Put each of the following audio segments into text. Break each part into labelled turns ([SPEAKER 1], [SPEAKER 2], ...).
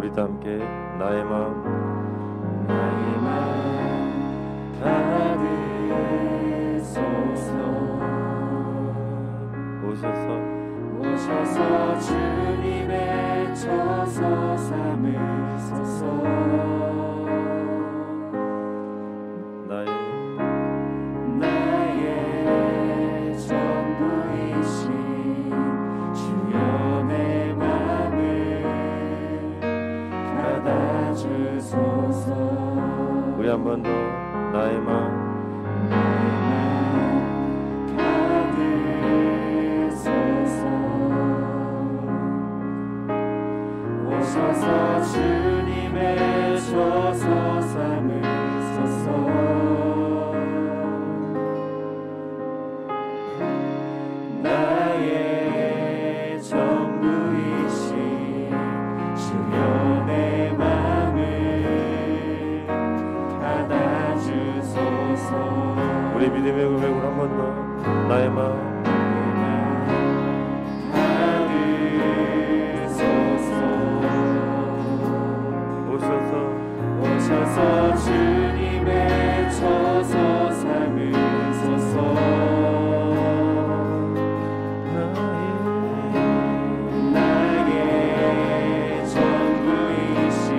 [SPEAKER 1] 우리 다 함께 나의 마음 받으소서.
[SPEAKER 2] 오셔서 주님의 처소 삼으소서. 나의 전부이신 주여 내 맘을 받아주소서.
[SPEAKER 1] 우리 한 번 더 나의 마음
[SPEAKER 2] 오셔서 주님의 처소 삼으소서. 나의 전부이신 주여 내 맘을 받아주소서.
[SPEAKER 1] 우리 믿음의 고백으로 한 번 더 나의 마음
[SPEAKER 2] 오셔서 주님의 처소 삼으소서. 나의 전부이신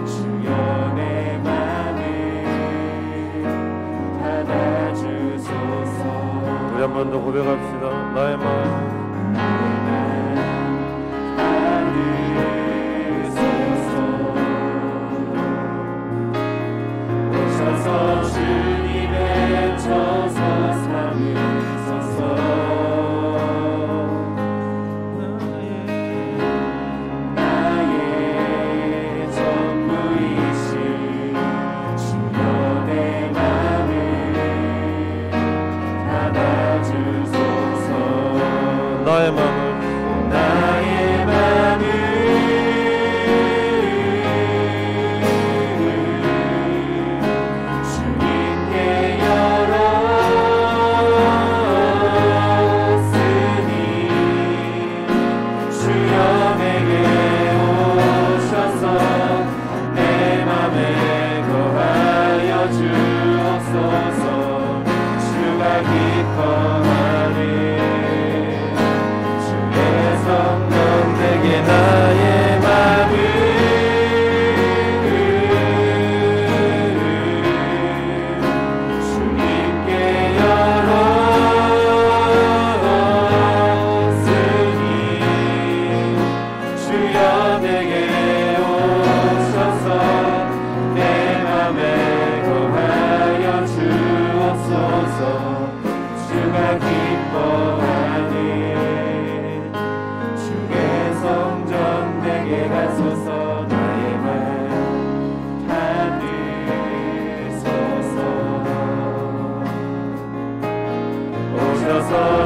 [SPEAKER 2] 주여 내 맘을 받아주소서.
[SPEAKER 1] 우리 한 번 더 고백합시다. 나의 마음
[SPEAKER 2] 주님의 처소 삼으소서. 나의 전부이신 주여 내 맘을 받아주소서.
[SPEAKER 1] 나의 마음을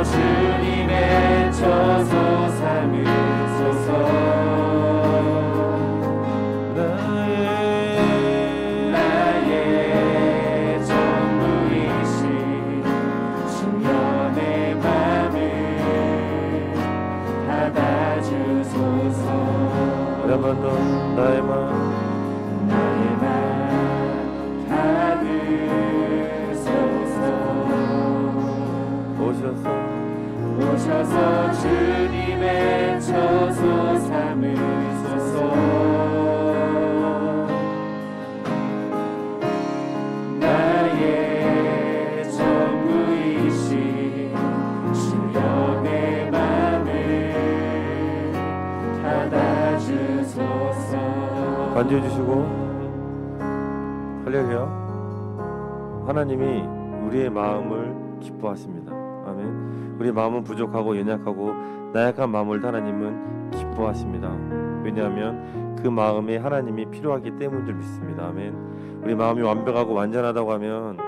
[SPEAKER 2] 주님의 처소 삼으소서. 나의 전부이신 주여 내 맘을 받아주소서.
[SPEAKER 1] 우리 한 번 더 나의 마음
[SPEAKER 2] 오셔서 주님의 처소 삼으소서. 나의 전부이신 주여 내 맘을 받아주소서.
[SPEAKER 1] 반주해 주시고 할렐루야. 하나님이 우리의 마음을 기뻐하십니다. 아멘. 우리 마음은 부족하고 연약하고 나약한 마음을 하나님은 기뻐하십니다. 왜냐하면 그 마음에 하나님이 필요하기 때문인 줄 믿습니다. 아멘. 우리 마음이 완벽하고 완전하다고 하면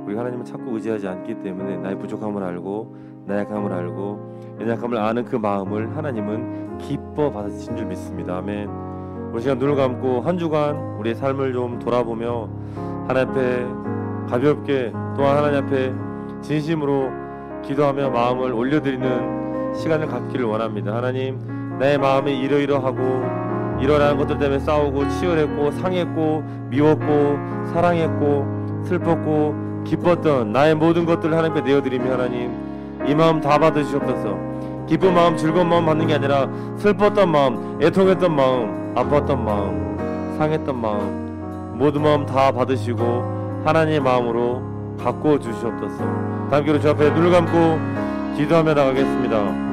[SPEAKER 1] 우리 하나님은 자꾸 의지하지 않기 때문에 나의 부족함을 알고 나약함을 알고 연약함을 아는 그 마음을 하나님은 기뻐 받으신 줄 믿습니다. 아멘. 우리 시간 눈을 감고 한 주간 우리의 삶을 좀 돌아보며 하나님 앞에 가볍게 또한 하나님 앞에 진심으로 기도하며 마음을 올려드리는 시간을 갖기를 원합니다. 하나님, 나의 마음이 이러이러하고 일어나는 것들 때문에 싸우고 치열했고 상했고 미웠고 사랑했고 슬펐고 기뻤던 나의 모든 것들을 하나님께 내어드리며 하나님 이 마음 다 받으시옵소서. 기쁜 마음 즐거운 마음 받는 게 아니라 슬펐던 마음 애통했던 마음 아팠던 마음 상했던 마음 모든 마음 다 받으시고 하나님의 마음으로 바꿔 주시옵소서. 다음 기로 주 앞에 눈을 감고 기도하며 나가겠습니다.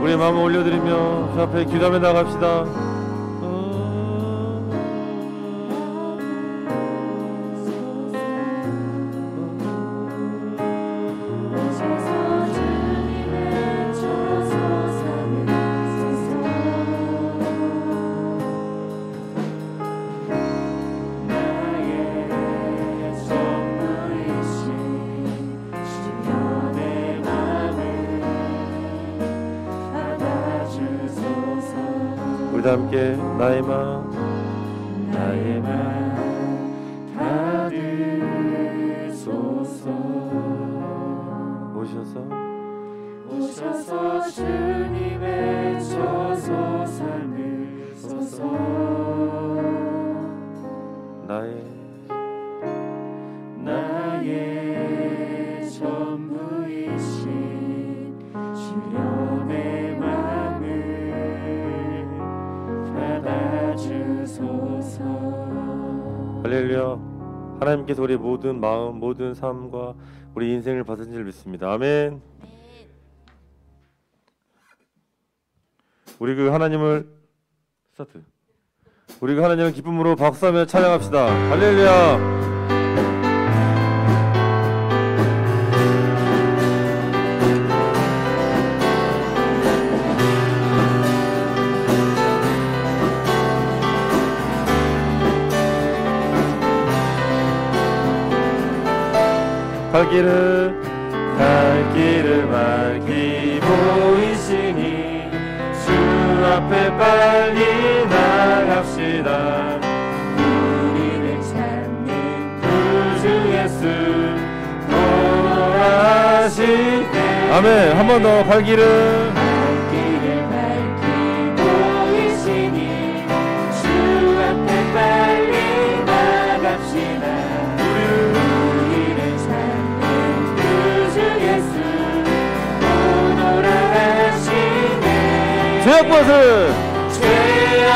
[SPEAKER 1] 우리의 마음을 올려드리며 주 앞에 기도하며 나갑시다. 우리 다 함께 나의 마음 받으소서.
[SPEAKER 2] 오셔서 주님의 저소 삼으소서. 나의 전부이신 주여 내 맘을 받아주소서.
[SPEAKER 1] 할렐루야. 하나님께서 우리 모든 마음 모든 삶과 우리 인생을 받으신 줄 믿습니다. 아멘. 우리 그 하나님을 기쁨으로 박수하며 찬양합시다. 할렐루야. 갈 길을 밝히 보이시니 주 앞에 빨리 나갑시다.
[SPEAKER 2] 우리를 찾는
[SPEAKER 1] 구주 예수 보호하시네. 아멘. 한 번 더. 갈 길을
[SPEAKER 2] 밝히 보이시니 주 앞에 빨리 나갑시다. 우리를 찾는 구주 예수 보호하시네.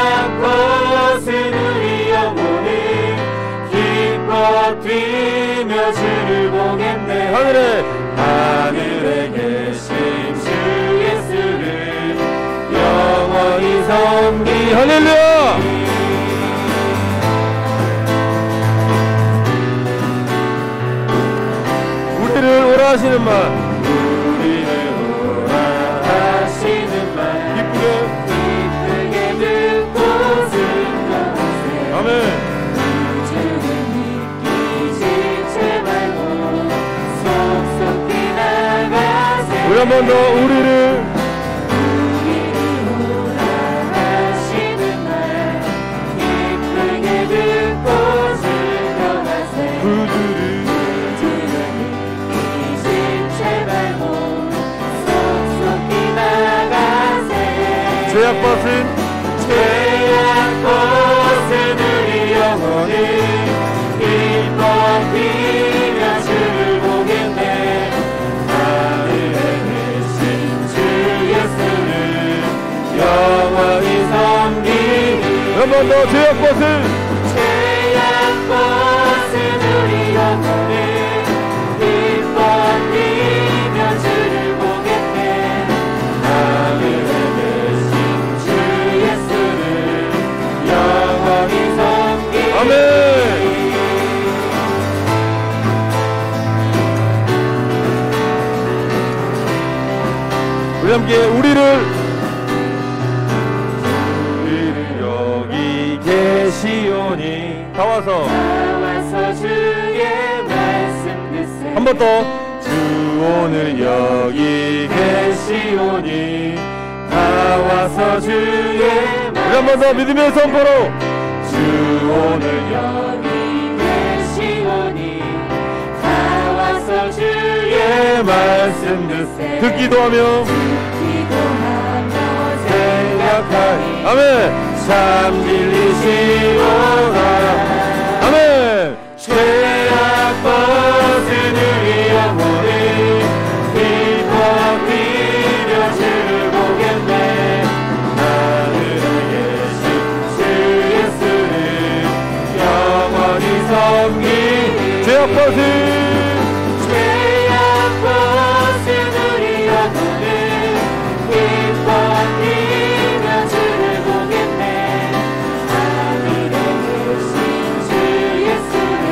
[SPEAKER 2] 죄악벗은 우리 영혼을 기뻐 뛰며 주를 보겠네. 하늘에 계신 주 예수를 영원히 섬기.
[SPEAKER 1] 할렐루야. 우리를 오라 하시는 말
[SPEAKER 2] 기쁘게 듣고 즐거우세요.
[SPEAKER 1] 아멘.
[SPEAKER 2] 주를 믿기지 채 말고 속속히 나가세요.
[SPEAKER 1] 우리 한 번 더. 우리를
[SPEAKER 2] 오라 하시는 말 기쁘게 듣고 즐거워하세요. 주를 믿기지 채 말고 속속히 나가세요. 죄악벗은 우리 영혼을 기뻐 뛰며 주를 보겠네. 하늘에 계신 주 예수를 영원히 섬기니.
[SPEAKER 1] 한 번 더. 죄악벗은
[SPEAKER 2] 죄악벗은
[SPEAKER 1] 함께 우리를 여기 계시오니 다 와서
[SPEAKER 2] 주의 말씀 듣세.
[SPEAKER 1] 한 번 더. 주 오늘 여기 계시오니 다 와서 주의 우리 한 번 더 믿음의 선포로 주 오늘
[SPEAKER 2] 여기 계시오니 다 와서 주의
[SPEAKER 1] 말씀 듣기도 하며 생각하니 아멘. 참 진리시오라 아멘. 죄악 벗은 우리 영혼이 기뻐하며 주를 보겠네. 하늘에 계신 주 예수를 영원히 섬기 죄악 벗은 우리 영혼을 기뻐하며 주를 보겠네. 하늘에 계신 주 예수를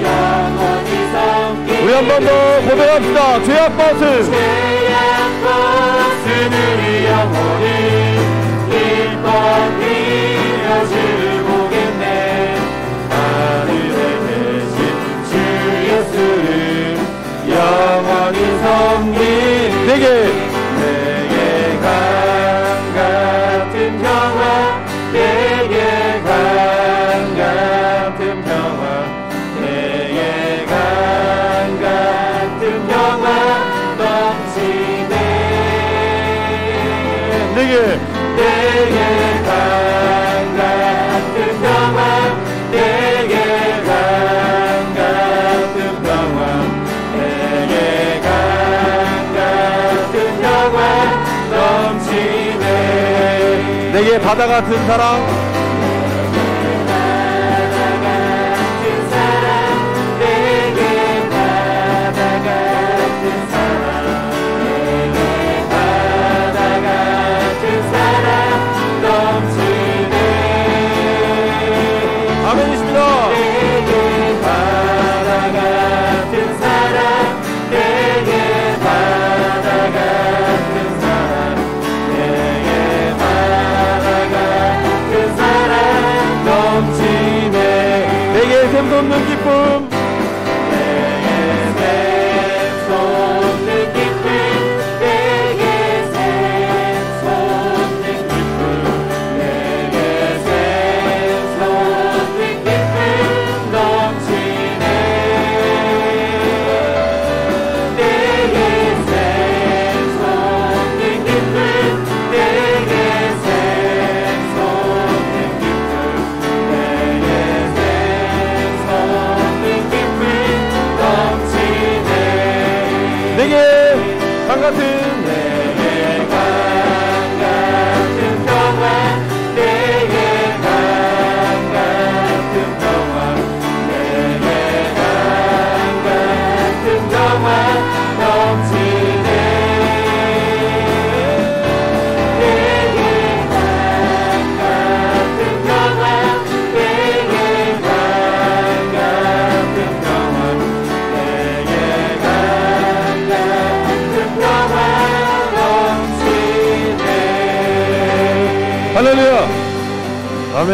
[SPEAKER 1] 영원히 섬기 우리 한 번 더 고백합시다. 죄악 벗은 우리 영혼을 기뻐하며 주를 보겠네. 하늘에 계신 주 예수를 영원히 섬기 내게 강 같은 평화 내게 강 같은 평화 내게 강 같은 평화 넘치네. 내게 강 같은 평화 내게 강 같은 평화 내게 강 같은 평화 넘치네. 내게 바다 같은 사랑 샘솟는 기쁨 내게 샘솟는 기쁨 내게 샘솟는 기쁨 내게 샘솟는 기쁨 넘치네. 내게 샘솟는 기쁨 내게 샘솟는 기쁨 내게 강 같은 내게 강 같은 평화 내게 강 같은 평화 내게 강 같은 평화 넘치네. 내게 강 같은 평화 내게 강 같은 평화 내게 강 같은 평화 넘치네. 할렐루야 아멘.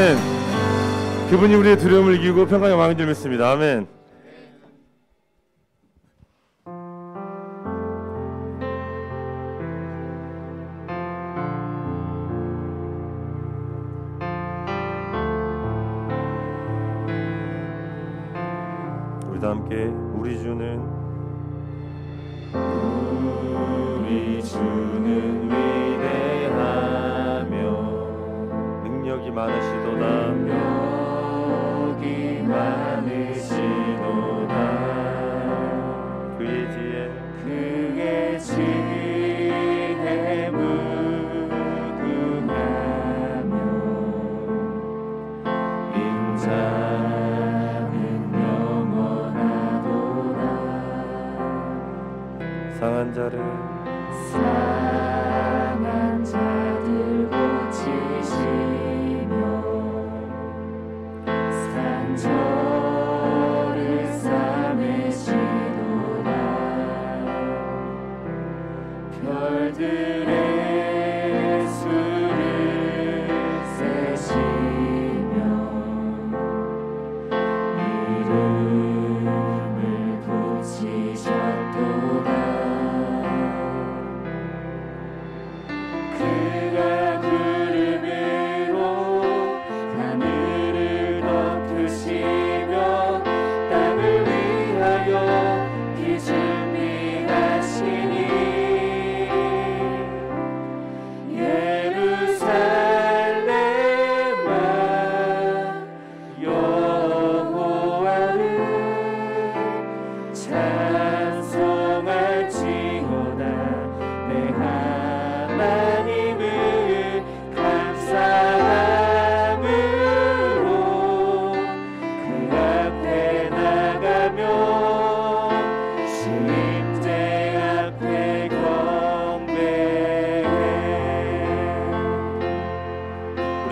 [SPEAKER 1] 그분이 우리의 두려움을 이기고 평강의 왕인 줄 믿습니다. 아멘. 우리 다 함께 우리 주는 위대하며 능력이 많으시도다 그의 지혜 무궁하며 인자는 영원하도다. 상한 자들 고치시며 상처를 싸매시도다. 별들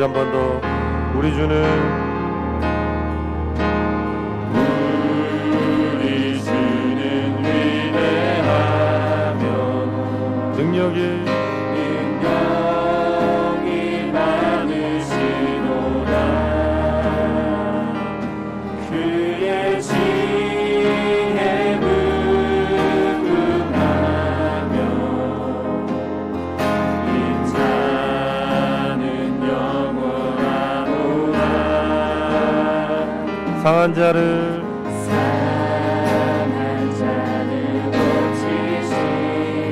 [SPEAKER 1] 한 번 더 우리 주는
[SPEAKER 2] 위대하며
[SPEAKER 1] 능력이
[SPEAKER 2] 많으시도다. 그의 지혜 무궁하며 인자는 영원하노라.
[SPEAKER 1] 상한 자를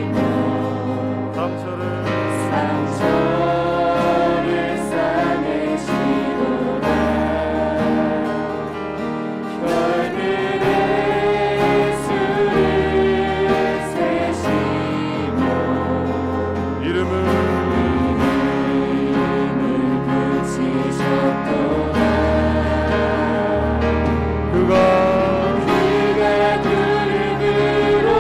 [SPEAKER 2] 고치시며
[SPEAKER 1] 상처를
[SPEAKER 2] 싸매시도다. 별들의 수를 세시며
[SPEAKER 1] 이름을
[SPEAKER 2] 붙이셨도다.
[SPEAKER 1] 그가
[SPEAKER 2] 구름으로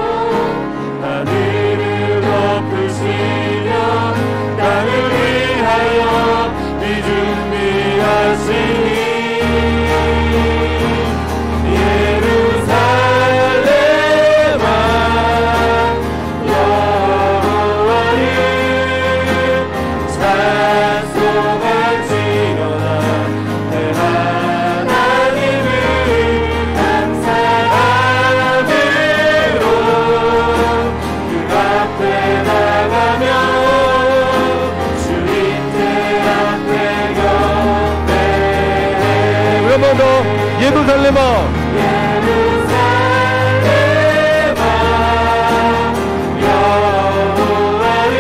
[SPEAKER 2] 하늘을 덮으시며 땅을 위하여 비준비하시니 예루살렘아 여호와를 찬송할지어다. 내 하나님을 감사함으로 그 앞에 나가며 주님께 앞에 경배해.
[SPEAKER 1] 우리 한 번 더 예루살렘아
[SPEAKER 2] 예루살렘아 여호와를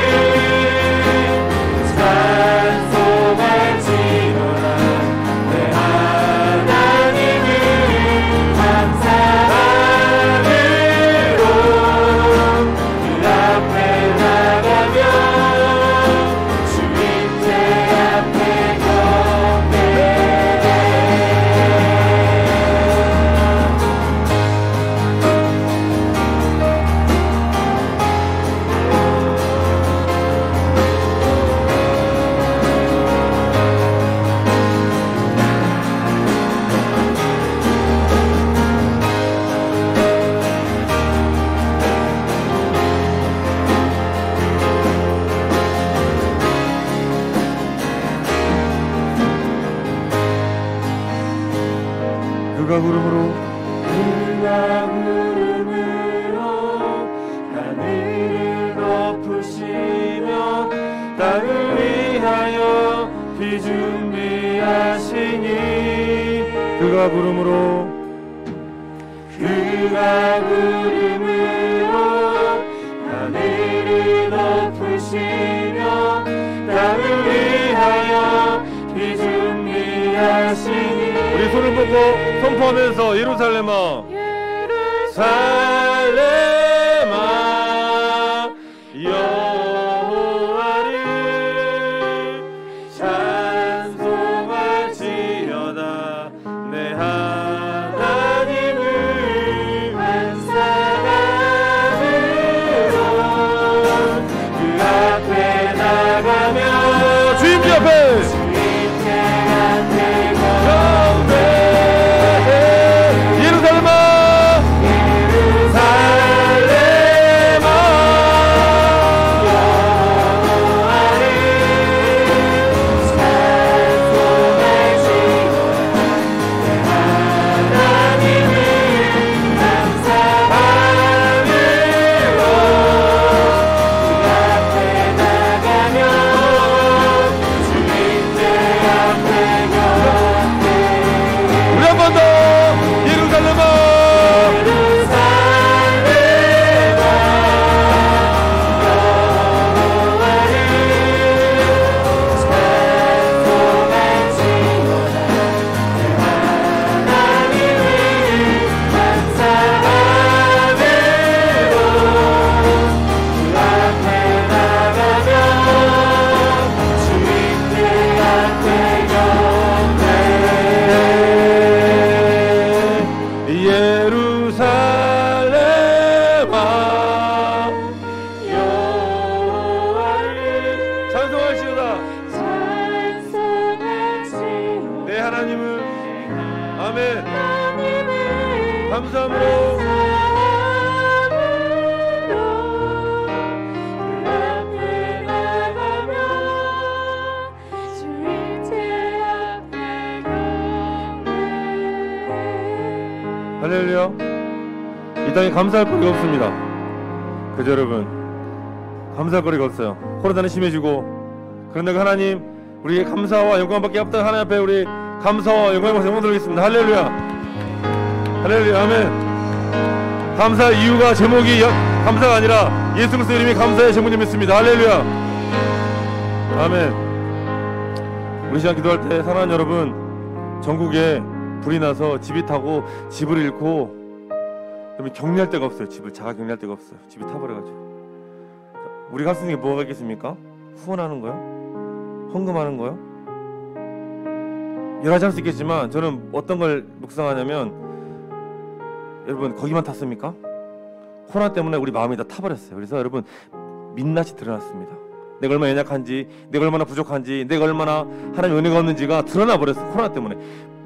[SPEAKER 2] 찬송할지어다. 내 하나님을 감사함으로 그 앞에 나가며 주님께 앞에 경배해.
[SPEAKER 1] 그가 구름으로
[SPEAKER 2] 그가 구름으로 하늘을 덮으시며 땅을 위하여 비준비하시니
[SPEAKER 1] 그가 구름으로
[SPEAKER 2] 그가 구름으로 하늘을 덮으시며 땅을 위하여 비준비하시니
[SPEAKER 1] 우리 손을 뻗고 선포하면서 예루살렘아 예루살렘아 여호와를 찬송할지어다. 내 하나님을
[SPEAKER 2] 감사함으로 그 앞에 나가며
[SPEAKER 1] 주님께 앞에
[SPEAKER 2] 주님께 앞에
[SPEAKER 1] 예루살렘아
[SPEAKER 2] 예루살렘아
[SPEAKER 1] 감사함으로 할렐루야. 이 땅에 감사할 거리가 없습니다. 그저 여러분 감사할 거리가 없어요. 코로나는 심해지고 그런데 하나님 우리에게 감사와 영광밖에 없다. 하나님 앞에 우리 감사와 영광 드리겠습니다. 할렐루야. 할렐루야. 아멘. 감사의 이유가 제목이 감사가 아니라 예수 그리스도 이름이 감사의 제목이 있습니다. 할렐루야. 아멘. 우리 시간 기도할 때 사랑하는 여러분, 전국에 불이 나서 집이 타고 집을 잃고 그러면 격리할 데가 없어요. 집을 자가 격리할 데가 없어요. 집이 타버려가지고 우리가 할 수 있는 게 뭐가 있겠습니까? 후원하는 거요? 헌금하는 거요? 여러 가지 할 수 있겠지만 저는 어떤 걸 묵상하냐면 여러분 거기만 탔습니까? 코로나 때문에 우리 마음이 다 타버렸어요. 그래서 여러분 민낯이 드러났습니다. 내가 얼마나 연약한지, 내가 얼마나 부족한지, 내가 얼마나 하나님의 은혜가 없는지가 드러나 버렸어요. 코로나 때문에.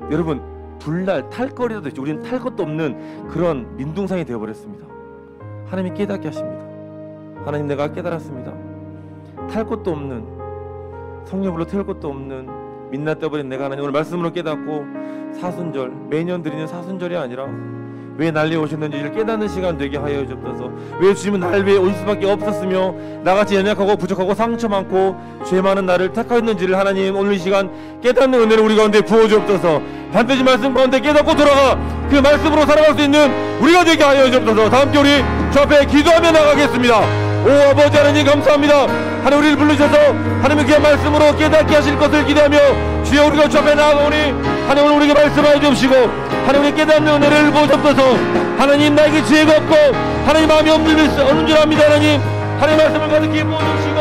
[SPEAKER 1] 여러분 불날 탈 거리도 있죠. 우리는 탈 것도 없는 그런 민둥상이 되어버렸습니다. 하나님이 깨닫게 하십니다. 하나님 내가 깨달았습니다. 탈 것도 없는, 성령불로 태울 것도 없는 민낯 떠버린 내가 하나님 오늘 말씀으로 깨닫고 사순절, 매년 드리는 사순절이 아니라 왜 날 위해 오셨는지를 깨닫는 시간 되게 하여 주옵소서. 왜 주님은 날 위해 오실 수밖에 없었으며 나같이 연약하고 부족하고 상처 많고 죄 많은 나를 택하였는지를 하나님 오늘 이 시간 깨닫는 은혜를 우리 가운데 부어 주옵소서. 반드시 말씀 가운데 깨닫고 돌아가 그 말씀으로 살아갈 수 있는 우리가 되게 하여 주옵소서. 다 함께 우리 주 앞에 기도하며 나가겠습니다. 오 아버지 하나님 감사합니다. 하나님 우리를 부르셔서 하나님의 귀한 말씀으로 깨닫게 하실 것을 기대하며 주여 우리가 주 앞에 나아가오니 하나님 오늘 우리에게 말씀하여 주옵시고 하나님 우리 깨닫는 은혜를 부어주옵소서. 하나님 나에게 지혜가 없고 하나님 마음이 없는 줄 압니다. 하나님 말씀을 가득히 부어주시고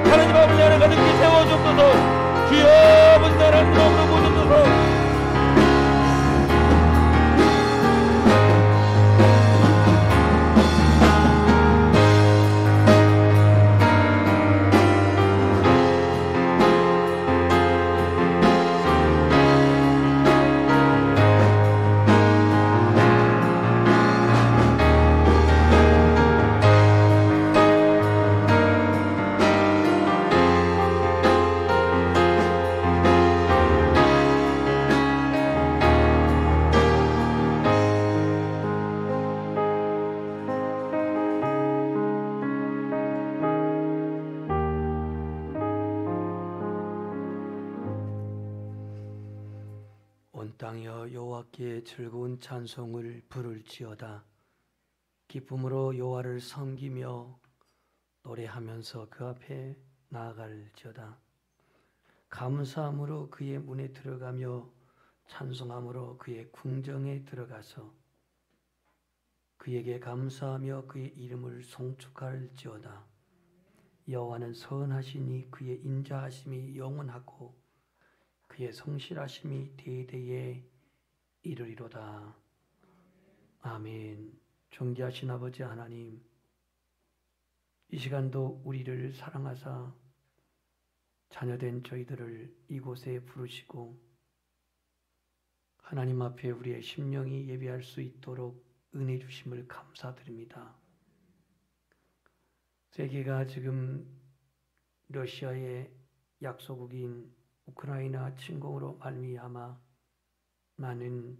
[SPEAKER 1] 하나님 아버지 안에 가득히 세워주옵소서. 주여 아버지 하나님 마음으로 부어주옵소서.
[SPEAKER 3] 온 땅이여 여호와께 즐거운 찬송을 부를지어다. 기쁨으로 여호와를 섬기며 노래하면서 그 앞에 나아갈지어다. 감사함으로 그의 문에 들어가며 찬송함으로 그의 궁정에 들어가서 그에게 감사하며 그의 이름을 송축할지어다. 여호와는 선하시니 그의 인자하심이 영원하고 그의 성실하심이 대대에 이르리로다. 아멘. 존귀하신 아버지 하나님, 이 시간도 우리를 사랑하사 자녀된 저희들을 이곳에 부르시고 하나님 앞에 우리의 심령이 예배할 수 있도록 은혜 주심을 감사드립니다. 세계가 지금 러시아의 약소국인 우크라이나 침공으로 말미암아 많은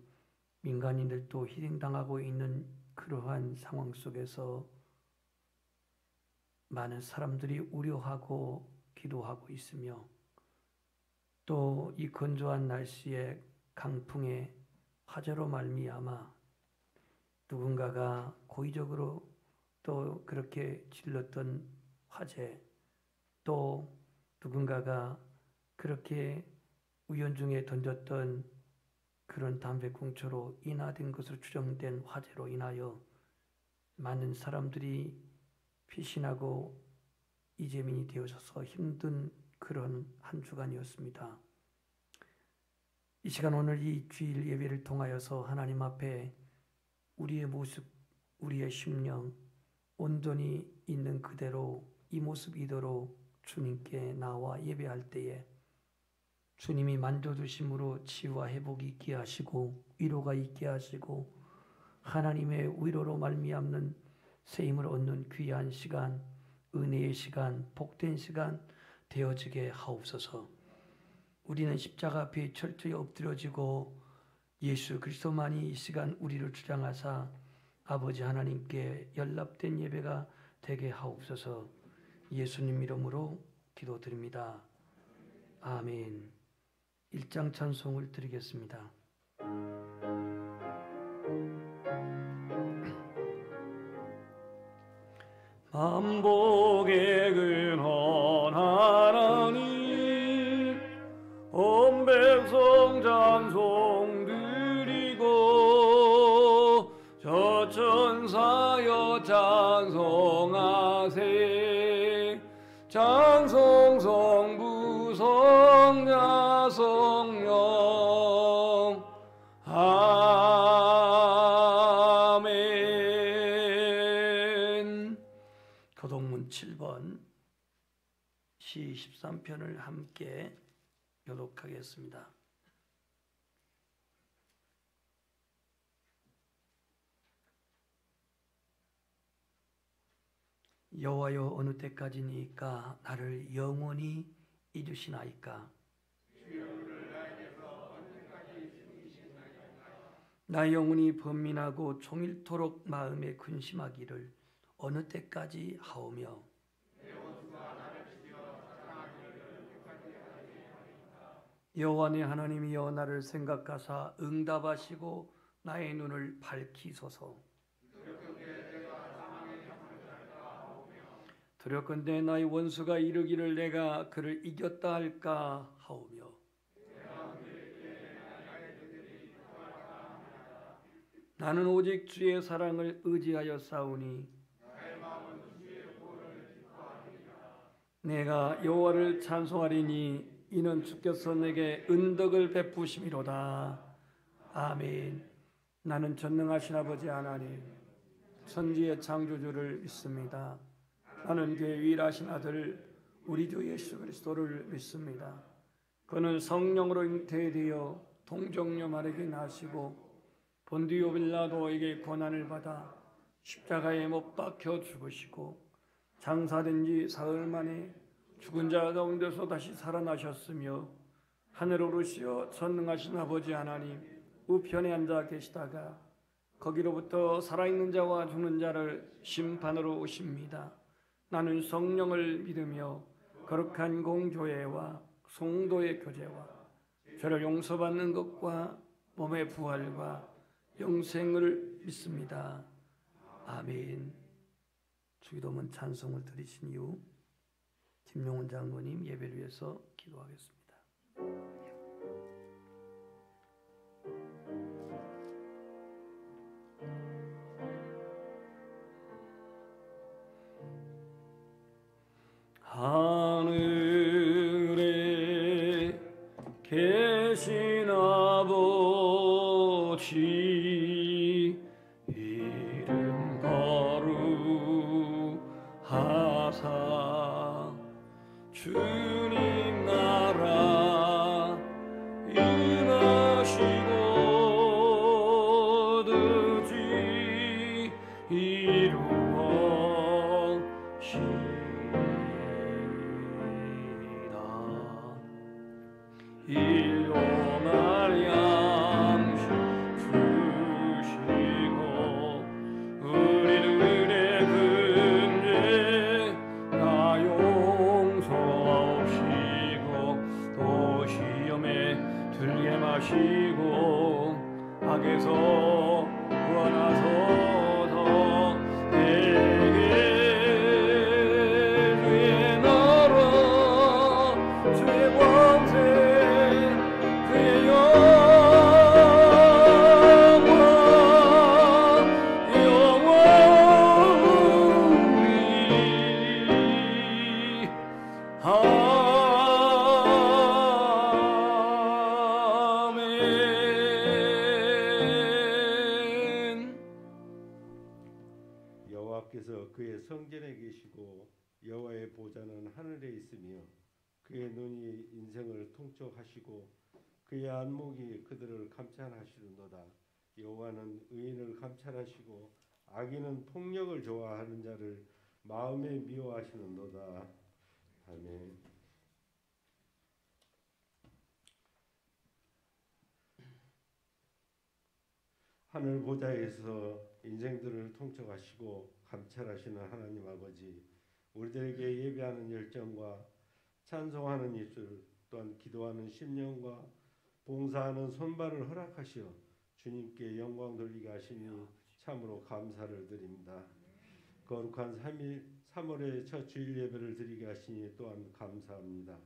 [SPEAKER 3] 민간인들도 희생당하고 있는 그러한 상황 속에서 많은 사람들이 우려하고 기도하고 있으며 또 이 건조한 날씨에 강풍에 화재로 말미암아 누군가가 고의적으로 또 그렇게 질렀던 화재, 또 누군가가 그렇게 우연중에 던졌던 그런 담배꽁초로 인화된 것으로 추정된 화재로 인하여 많은 사람들이 피신하고 이재민이 되어져서 힘든 그런 한 주간이었습니다. 이 시간 오늘 이 주일 예배를 통하여서 하나님 앞에 우리의 모습, 우리의 심령 온전히 있는 그대로 이 모습 이대로 주님께 나와 예배할 때에 주님이 만져주심으로 치유와 회복이 있게 하시고 위로가 있게 하시고 하나님의 위로로 말미암는 새 힘을 얻는 귀한 시간, 은혜의 시간, 복된 시간 되어지게 하옵소서. 우리는 십자가 앞에 철저히 엎드려지고 예수 그리스도만이 이 시간 우리를 주장하사 아버지 하나님께 연합된 예배가 되게 하옵소서. 예수님 이름으로 기도드립니다. 아멘. 1장 찬송을 드리겠습니다.
[SPEAKER 2] 만복의 근원 하나님 온 백성 찬송 드리고 저 천사여 찬송하세. 찬송 성부 성자 성령 아멘.
[SPEAKER 3] 교동문 7번 시 13편을 함께 교독하겠습니다. 여호와여 어느 때까지니까 나를 영원히 잊으시나이까. 나 영혼이 번민하고 종일토록 마음에 근심하기를 어느 때까지 하오며. 여호와 내 하나님이여 나를 생각하사 응답하시고 나의 눈을 밝히소서. 두렵건대 나의 원수가 이르기를 내가 그를 이겼다 할까 하오며. 나는 오직 주의 사랑을 의지하여 싸우니 내가 여호와를 찬송하리니 이는 주께서 내게 은덕을 베푸심이로다. 아멘. 나는 전능하신 아버지 하나님 천지의 창조주를 믿습니다. 나는 그의 유일하신 아들 우리 주 예수 그리스도를 믿습니다. 그는 성령으로 잉태되어 동정녀 마리아에게 나시고 본디오 빌라도에게 고난을 받아 십자가에 못 박혀 죽으시고 장사된 지 사흘 만에 죽은 자 가운데서 다시 살아나셨으며 하늘 오르시어 전능하신 아버지 하나님 우편에 앉아 계시다가 거기로부터 살아있는 자와 죽는 자를 심판으로 오십니다. 나는 성령을 믿으며 거룩한 공교회와 성도의 교제와 죄를 용서받는 것과 몸의 부활과 영생을 믿습니다. 아멘. 주기도문 찬송을 드리신 이후 김용훈 장로님 예배를 위해서 기도하겠습니다.
[SPEAKER 2] 하늘에 계신 아버지 이름 거룩하사 주님 나라 임하시고 뜻이 이루어지이다. 일용할 양식 주시고 우리들의 근죄 다 용서하옵시고 또 시험에 들게 마시고 악에서 구원하소서. 내게 주의 나라 주의 권세 주의 영광 영원히 아멘.
[SPEAKER 4] 여호와께서 그의 성전에 계시고 여호와의 보좌는 하늘에 있으며 그의 눈이 인생을 통촉하시고 그의 안목이 그들을 감찰하시는도다. 여호와는 의인을 감찰하시고 악인은 폭력을 좋아하는 자를 마음에 미워하시는도다. 아멘. 하늘 보좌에서 인생들을 통촉하시고 감찰하시는 하나님 아버지, 우리들에게 예배하는 열정과 찬송하는 입술, 또한 기도하는 심령과 봉사하는 손발을 허락하시어 주님께 영광 돌리게 하시니 참으로 감사를 드립니다. 거룩한 3월의 첫 주일 예배를 드리게 하시니 또한 감사합니다.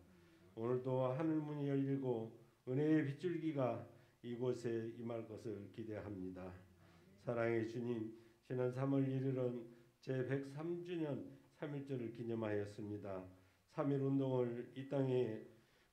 [SPEAKER 4] 오늘도 하늘 문이 열리고 은혜의 빗줄기가 이곳에 임할 것을 기대합니다. 사랑의 주님, 지난 3월 1일은 제103주년 3.1절을 기념하였습니다. 3.1운동을 이 땅에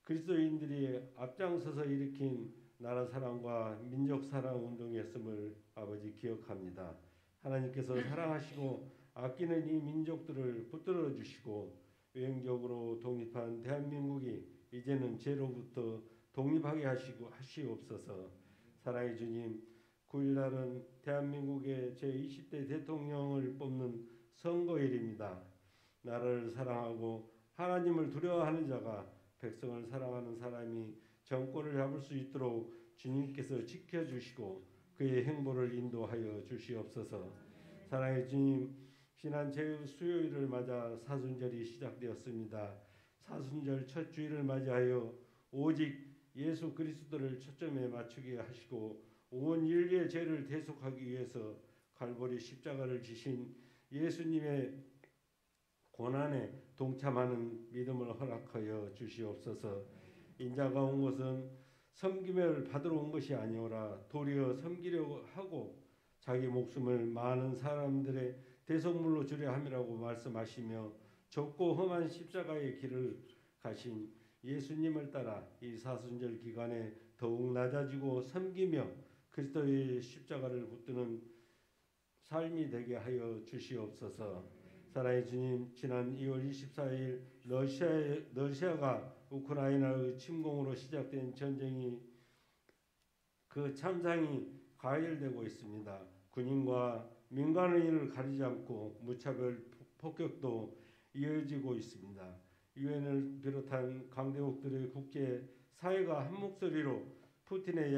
[SPEAKER 4] 그리스도인들이 앞장서서 일으킨 나라 사랑과 민족 사랑 운동이었음을 아버지 기억합니다. 하나님께서 사랑하시고 아끼는 이 민족들을 붙들어 주시고 외형적으로 독립한 대한민국이 이제는 죄로부터 독립하게 하시옵소서. 사랑의 주님, 9일날은 대한민국의 제20대 대통령을 뽑는 선거일입니다. 나라를 사랑하고 하나님을 두려워하는 자가 백성을 사랑하는 사람이 정권을 잡을 수 있도록 주님께서 지켜주시고 그의 행보를 인도하여 주시옵소서. 사랑의 주님, 지난 수요일을 맞아 사순절이 시작되었습니다. 사순절 첫 주일을 맞이하여 오직 예수 그리스도를 초점에 맞추게 하시고 온 인류의 죄를 대속하기 위해서 갈보리 십자가를 지신 예수님의 고난에 동참하는 믿음을 허락하여 주시옵소서. 인자가 온 것은 섬김을 받으러 온 것이 아니오라 도리어 섬기려고 하고 자기 목숨을 많은 사람들의 대속물로 주려 함이라고 말씀하시며 좁고 험한 십자가의 길을 가신 예수님을 따라 이 사순절 기간에 더욱 낮아지고 섬기며 그리스도의 십자가를 붙드는 삶이 되게 하여 주시옵소서. 사랑의 주님, 지난 2월 24일 러시아가 우크라이나의 침공으로 시작된 전쟁이 그 참상이 가열되고 있습니다. 군인과 민간인을 가리지 않고 무차별 폭격도 이어지고 있습니다. 유엔을 비롯한 강대국들의 국제 사회가 한 목소리로 푸틴의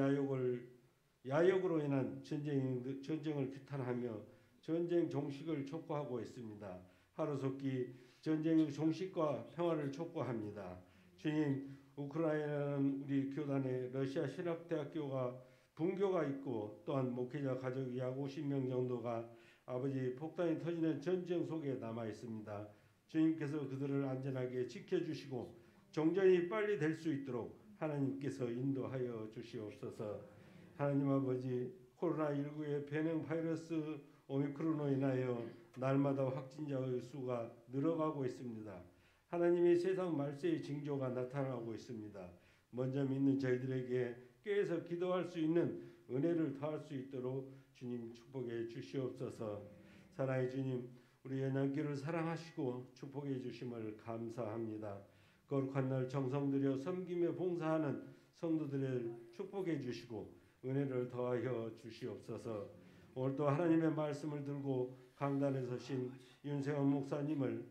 [SPEAKER 4] 야욕으로 인한 전쟁을 규탄하며 전쟁 종식을 촉구하고 있습니다. 하루속히 전쟁의 종식과 평화를 촉구합니다. 주님, 우크라이나는 우리 교단의 러시아 신학대학교가 분교가 있고 또한 목회자 가족이 약 50명 정도가 아버지 폭탄이 터지는 전쟁 속에 남아 있습니다. 주님께서 그들을 안전하게 지켜주시고 정전이 빨리 될 수 있도록 하나님께서 인도하여 주시옵소서. 하나님 아버지, 코로나19의 변형 바이러스 오미크론으로 인하여 날마다 확진자의 수가 늘어가고 있습니다. 하나님의 세상 말세의 징조가 나타나고 있습니다. 먼저 믿는 저희들에게 꾀해서 기도할 수 있는 은혜를 더할 수 있도록 주님 축복해 주시옵소서. 사랑의 주님, 우리 연양교를 사랑하시고 축복해 주심을 감사합니다. 거룩한 날 정성 들여 섬기며 봉사하는 성도들을 축복해 주시고 은혜를 더하여 주시옵소서. 오늘도 하나님의 말씀을 들고 강단에 서신 윤세원 목사님을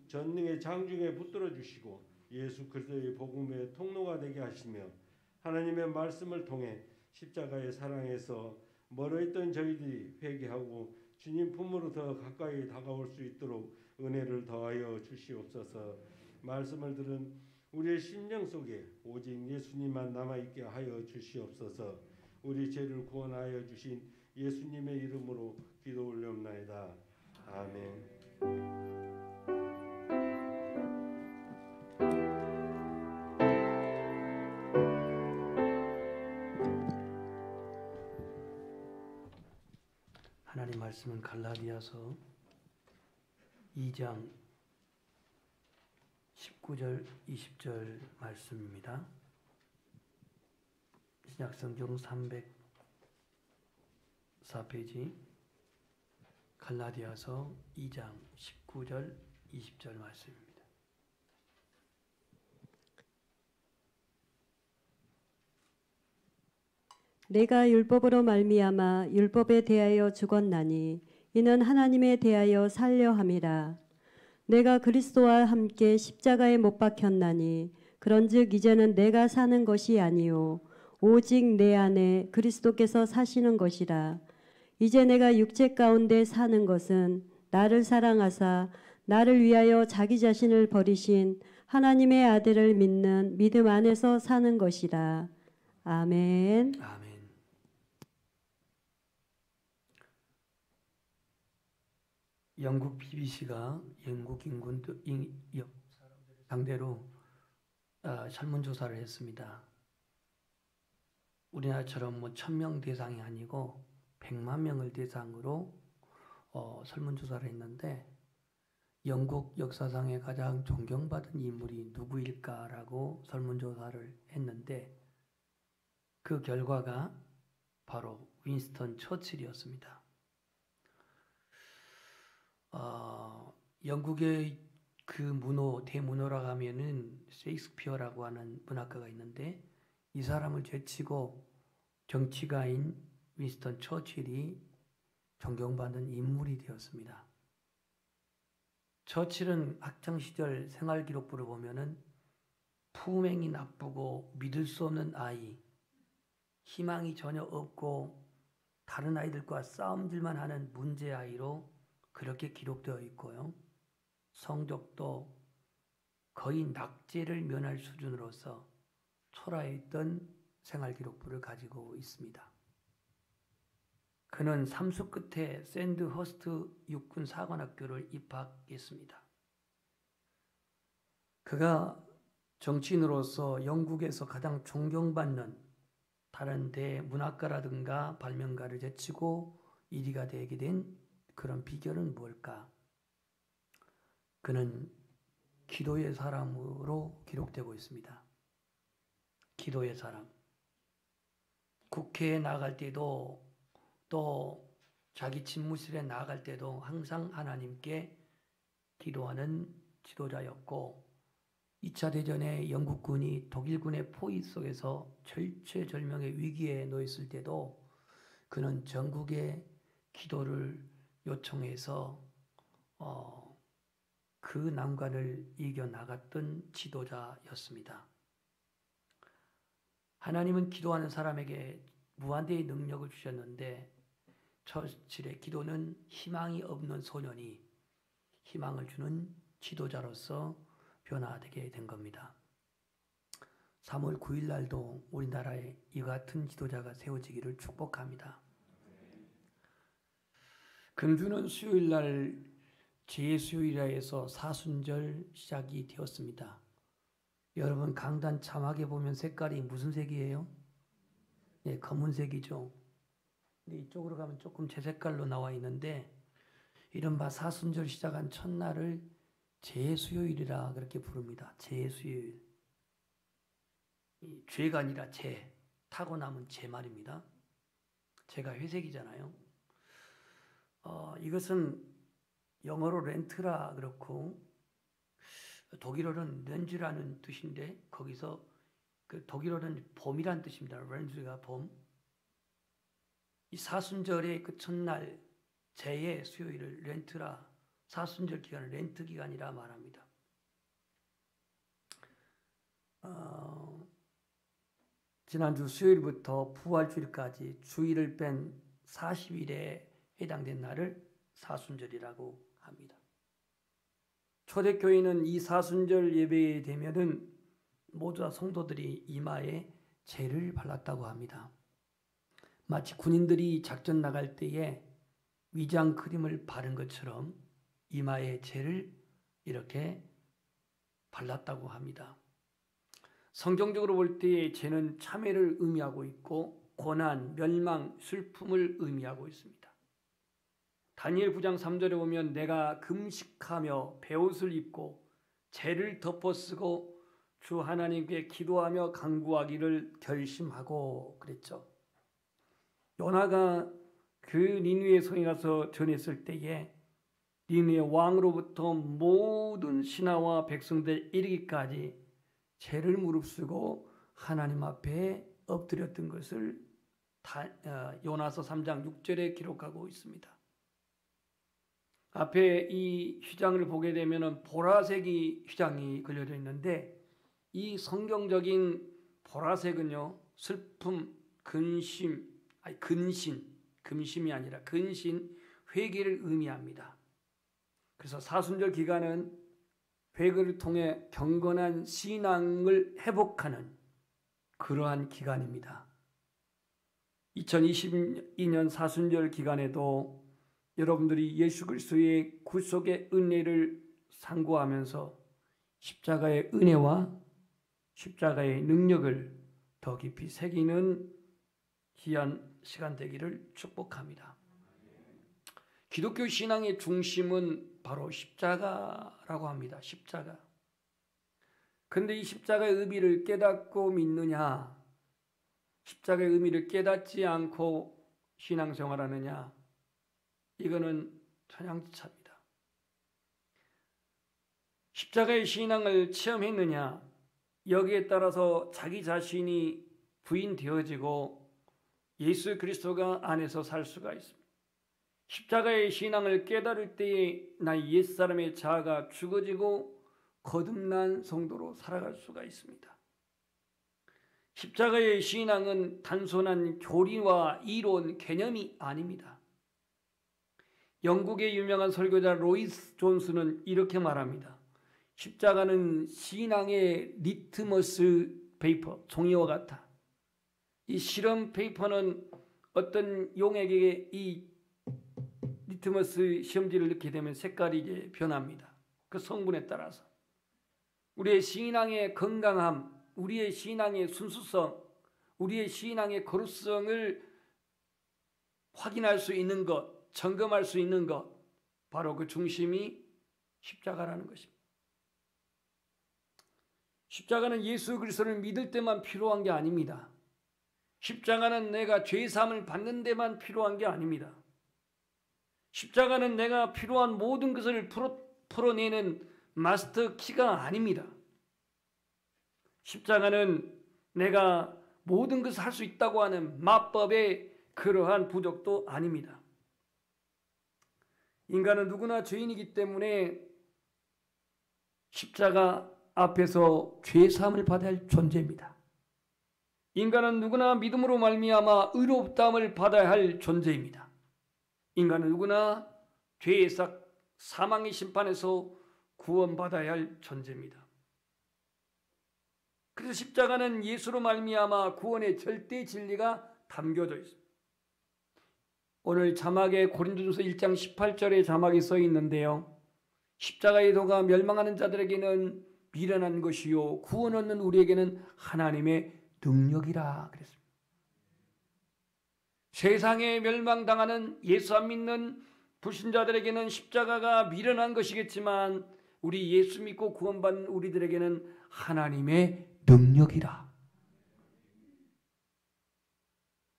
[SPEAKER 4] 전능의 장중에 붙들어 주시고 예수 그리스도의 복음의 통로가 되게 하시며 하나님의 말씀을 통해 십자가의 사랑에서 멀어있던 저희들이 회개하고 주님 품으로 더 가까이 다가올 수 있도록 은혜를 더하여 주시옵소서. 말씀을 들은 우리의 심령 속에 오직 예수님만 남아있게 하여 주시옵소서. 우리 죄를 구원하여 주신 예수님의 이름으로 기도 올려옵나이다. 아멘.
[SPEAKER 3] 하나님 말씀은 갈라디아서 2장 19절 20절 말씀입니다. 신약성경 304페이지 갈라디아서 2장 19절 20절 말씀입니다.
[SPEAKER 5] 내가 율법으로 말미암아 율법에 대하여 죽었나니 이는 하나님에 대하여 살려 함이라. 내가 그리스도와 함께 십자가에 못 박혔나니 그런즉 이제는 내가 사는 것이 아니요 오직 내 안에 그리스도께서 사시는 것이라. 이제 내가 육체 가운데 사는 것은 나를 사랑하사 나를 위하여 자기 자신을 버리신 하나님의 아들을 믿는 믿음 안에서 사는 것이라. 아멘.
[SPEAKER 3] 아멘. 영국 BBC가 영국 인구 사람들을 상대로 설문조사를 했습니다. 우리나라처럼 1000명 대상이 아니고 100만 명을 대상으로 설문조사를 했는데 영국 역사상에 가장 존경받은 인물이 누구일까라고 설문조사를 했는데 그 결과가 바로 윈스턴 처칠이었습니다. 영국의 그 대문호라고 하면은 셰익스피어라고 하는 문학가가 있는데 이 사람을 제치고 정치가인 윈스턴 처칠이 존경받는 인물이 되었습니다. 처칠은 학창시절 생활기록부를 보면은 품행이 나쁘고 믿을 수 없는 아이, 희망이 전혀 없고 다른 아이들과 싸움질만 하는 문제 아이로 그렇게 기록되어 있고요. 성적도 거의 낙제를 면할 수준으로서 초라했던 생활기록부를 가지고 있습니다. 그는 삼수 끝에 샌드허스트 육군 사관학교를 입학했습니다. 그가 정치인으로서 영국에서 가장 존경받는 다른 대문학가라든가 발명가를 제치고 1위가 되게 된 그런 비결은 뭘까? 그는 기도의 사람으로 기록되고 있습니다. 기도의 사람. 국회에 나갈 때도 또 자기 집무실에 나갈 때도 항상 하나님께 기도하는 지도자였고 2차 대전에 영국군이 독일군의 포위 속에서 절체절명의 위기에 놓였을 때도 그는 전국의 기도를 요청해서 그 난관을 이겨나갔던 지도자였습니다. 하나님은 기도하는 사람에게 무한대의 능력을 주셨는데 처칠의 기도는 희망이 없는 소년이 희망을 주는 지도자로서 변화되게 된 겁니다. 3월 9일 날도 우리나라에 이 같은 지도자가 세워지기를 축복합니다. 금주는 수요일 날 제수요일이라 해서 사순절 시작이 되었습니다. 여러분 강단 자막에 보면 색깔이 무슨 색이에요? 네, 검은색이죠. 이쪽으로 가면 조금 제 색깔로 나와 있는데 이른바 사순절 시작한 첫날을 제수요일이라 그렇게 부릅니다. 제수요일. 죄가 아니라 타고 남은 재 말입니다. 재가 회색이잖아요. 이것은 영어로 렌트라 그렇고 독일어는 렌즈라는 뜻인데 거기서 그 독일어는 봄이란 뜻입니다. 렌즈가 봄. 이 사순절의 그 첫날 재의 수요일을 렌트라 사순절 기간을 렌트 기간이라 말합니다. 지난주 수요일부터 부활주일까지 주일을 뺀 40일에 해당된 날을 사순절이라고 합니다. 초대교회는 이 사순절 예배에 되면은 모두 다 성도들이 이마에 재를 발랐다고 합니다. 마치 군인들이 작전 나갈 때에 위장 크림을 바른 것처럼 이마에 재를 이렇게 발랐다고 합니다. 성경적으로 볼 때 재는 참회를 의미하고 있고 고난, 멸망, 슬픔을 의미하고 있습니다. 다니엘 9장 3절에 보면 내가 금식하며 베옷을 입고 재를 덮어쓰고 주 하나님께 기도하며 간구하기를 결심하고 그랬죠. 요나가 그 니느웨 성에 가서 전했을 때에 니느웨 왕으로부터 모든 신하와 백성들 이르기까지 죄를 무릅쓰고 하나님 앞에 엎드렸던 것을 요나서 3장 6절에 기록하고 있습니다. 앞에 이 휘장을 보게 되면 보라색이 휘장이 그려져 있는데 이 성경적인 보라색은요, 슬픔, 근심이 아니라 근신, 회개를 의미합니다. 그래서 사순절 기간은 회개를 통해 경건한 신앙을 회복하는 그러한 기간입니다. 2022년 사순절 기간에도 여러분들이 예수 그리스도의 구속의 은혜를 상고하면서 십자가의 은혜와 십자가의 능력을 더 깊이 새기는 귀한 시간 되기를 축복합니다. 기독교 신앙의 중심은 바로 십자가라고 합니다. 십자가. 그런데 이 십자가의 의미를 깨닫고 믿느냐, 십자가의 의미를 깨닫지 않고 신앙생활하느냐, 이거는 천양지차입니다. 십자가의 신앙을 체험했느냐, 여기에 따라서 자기 자신이 부인되어지고 예수 그리스도가 안에서 살 수가 있습니다. 십자가의 신앙을 깨달을 때에 나의 옛사람의 자아가 죽어지고 거듭난 성도로 살아갈 수가 있습니다. 십자가의 신앙은 단순한 교리와 이론, 개념이 아닙니다. 영국의 유명한 설교자 로이스 존스는 이렇게 말합니다. 십자가는 신앙의 리트머스 페이퍼, 종이와 같아. 이 실험 페이퍼는 어떤 용에게 이 리트머스 시험지를 넣게 되면 색깔이 이제 변합니다. 그 성분에 따라서. 우리의 신앙의 건강함, 우리의 신앙의 순수성, 우리의 신앙의 거룩성을 확인할 수 있는 것, 점검할 수 있는 것, 바로 그 중심이 십자가라는 것입니다. 십자가는 예수 그리스도를 믿을 때만 필요한 게 아닙니다. 십자가는 내가 죄사함을 받는 데만 필요한 게 아닙니다. 십자가는 내가 필요한 모든 것을 풀어내는 마스터 키가 아닙니다. 십자가는 내가 모든 것을 할 수 있다고 하는 마법의 그러한 부족도 아닙니다. 인간은 누구나 죄인이기 때문에 십자가 앞에서 죄사함을 받아야 할 존재입니다. 인간은 누구나 믿음으로 말미암아 의롭다함을 받아야 할 존재입니다. 인간은 누구나 죄의 사망의 심판에서 구원받아야 할 존재입니다. 그래서 십자가는 예수로 말미암아 구원의 절대 진리가 담겨져 있습니다. 오늘 자막에 고린도전서 1장 18절에 자막이 써 있는데요. 십자가의 도가 멸망하는 자들에게는 미련한 것이요 구원 얻는 우리에게는 하나님의 능력이라 그랬습니다. 세상에 멸망당하는 예수 안 믿는 불신자들에게는 십자가가 미련한 것이겠지만 우리 예수 믿고 구원받는 우리들에게는 하나님의 능력이라.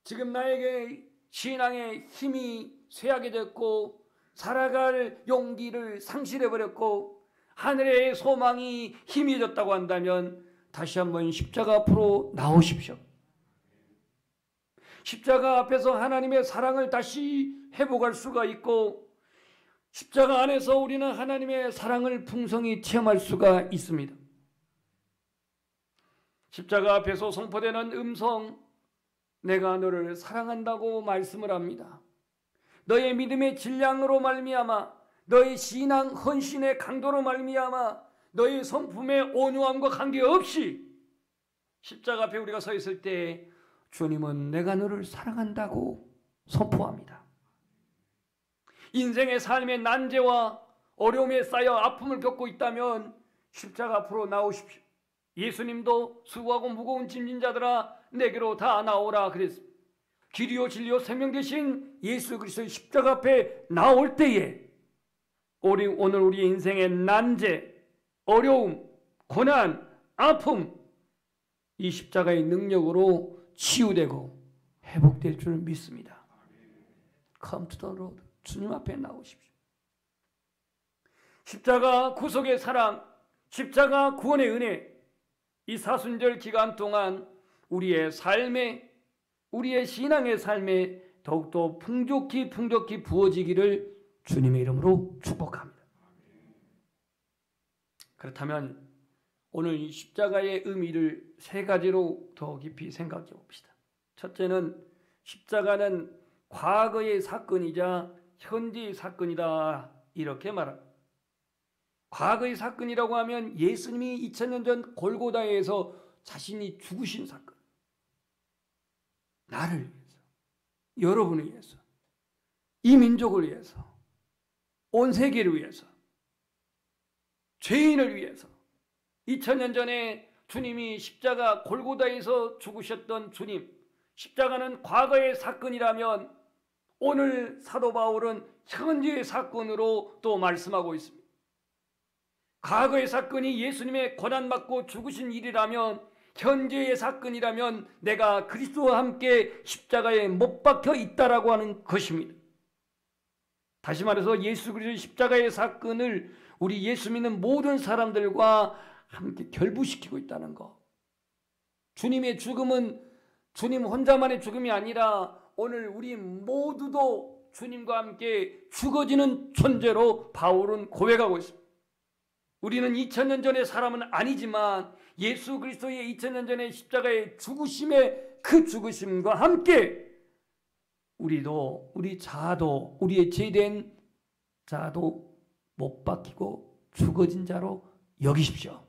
[SPEAKER 3] 지금 나에게 신앙의 힘이 쇠약해졌고 살아갈 용기를 상실해버렸고 하늘의 소망이 희미해졌다고 한다면 다시 한번 십자가 앞으로 나오십시오. 십자가 앞에서 하나님의 사랑을 다시 회복할 수가 있고 십자가 안에서 우리는 하나님의 사랑을 풍성히 체험할 수가 있습니다. 십자가 앞에서 선포되는 음성, 내가 너를 사랑한다고 말씀을 합니다. 너의 믿음의 질량으로 말미암아, 너의 신앙 헌신의 강도로 말미암아, 너의 성품의 온유함과 관계없이 십자가 앞에 우리가 서 있을 때 주님은 내가 너를 사랑한다고 선포합니다. 인생의 삶의 난제와 어려움에 쌓여 아픔을 겪고 있다면 십자가 앞으로 나오십시오. 예수님도 수고하고 무거운 짐진 자들아 내게로 다 나오라 그랬습니다. 길이요 진리요 생명 되신 예수 그리스도의 십자가 앞에 나올 때에 오늘 우리 인생의 난제, 어려움, 고난, 아픔 이 십자가의 능력으로 치유되고 회복될 줄 믿습니다. Come to the Lord. 주님 앞에 나오십시오. 십자가 구속의 사랑, 십자가 구원의 은혜, 이 사순절 기간 동안 우리의 삶에 우리의 신앙의 삶에 더욱더 풍족히 부어지기를 주님의 이름으로 축복합니다. 그렇다면 오늘 이 십자가의 의미를 세 가지로 더 깊이 생각해 봅시다. 첫째는 십자가는 과거의 사건이자 현재의 사건이다, 이렇게 말합니다. 과거의 사건이라고 하면 예수님이 2000년 전 골고다에서 자신이 죽으신 사건, 나를 위해서, 여러분을 위해서, 이 민족을 위해서, 온 세계를 위해서, 죄인을 위해서 2000년 전에 주님이 십자가 골고다에서 죽으셨던 주님, 십자가는 과거의 사건이라면 오늘 사도 바울은 현재의 사건으로 또 말씀하고 있습니다. 과거의 사건이 예수님의 고난받고 죽으신 일이라면, 현재의 사건이라면 내가 그리스도와 함께 십자가에 못 박혀 있다라고 하는 것입니다. 다시 말해서 예수 그리스도의 십자가의 사건을 우리 예수 믿는 모든 사람들과 함께 결부시키고 있다는 것. 주님의 죽음은 주님 혼자만의 죽음이 아니라 오늘 우리 모두도 주님과 함께 죽어지는 존재로 바울은 고백하고 있습니다. 우리는 2000년 전의 사람은 아니지만 예수 그리스도의 2000년 전의 십자가의 죽으심의 그 죽으심과 함께 우리도, 우리 자도, 우리의 죄된 자도 못 박히고 죽어진 자로 여기십시오.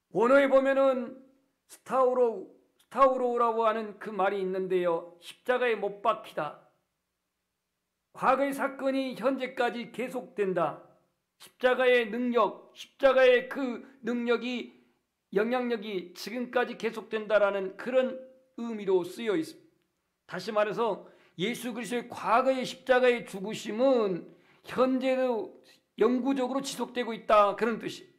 [SPEAKER 3] 원어에 보면은 스타우로우라고 하는 그 말이 있는데요, 십자가에 못 박히다, 과거의 사건이 현재까지 계속된다, 십자가의 능력, 십자가의 그 능력이, 영향력이 지금까지 계속된다라는 그런 의미로 쓰여 있습니다. 다시 말해서 예수 그리스도의 과거의 십자가의 죽으심은 현재도 영구적으로 지속되고 있다, 그런 뜻이에요.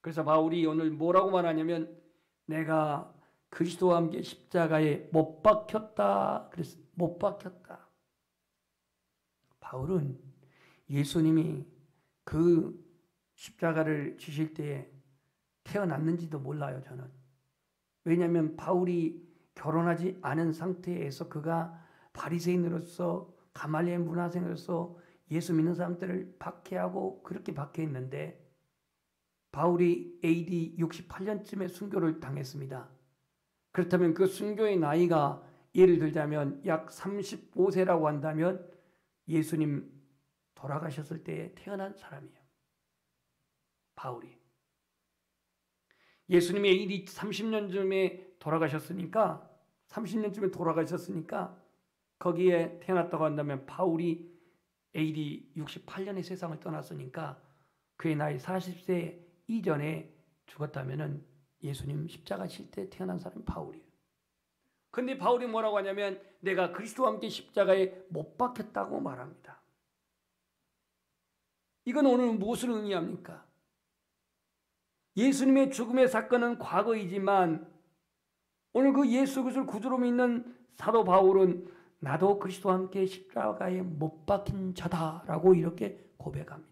[SPEAKER 3] 그래서 바울이 오늘 뭐라고 말하냐면 내가 그리스도와 함께 십자가에 못 박혔다, 그래서 못 박혔다. 바울은 예수님이 그 십자가를 지실 때에 태어났는지도 몰라요, 저는. 왜냐하면 바울이 결혼하지 않은 상태에서 그가 바리새인으로서 가말리엘 문화생으로서 예수 믿는 사람들을 박해하고 그렇게 박해했는데, 바울이 AD 68년쯤에 순교를 당했습니다. 그렇다면 그 순교의 나이가 예를 들자면 약 35세라고 한다면 예수님 돌아가셨을 때에 태어난 사람이에요, 바울이. 예수님이 AD 30년쯤에 돌아가셨으니까, 30년쯤에 돌아가셨으니까 거기에 태어났다고 한다면 바울이 AD 68년에 세상을 떠났으니까 그의 나이 40세 이전에 죽었다면은 예수님 십자가 칠 때 태어난 사람이 바울이에요. 근데 바울이 뭐라고 하냐면 내가 그리스도와 함께 십자가에 못 박혔다고 말합니다. 이건 오늘 무엇을 의미합니까? 예수님의 죽음의 사건은 과거이지만 오늘 그 예수 그리스도를 구주로 믿는 사도 바울은 나도 그리스도와 함께 십자가에 못 박힌 자다라고 이렇게 고백합니다.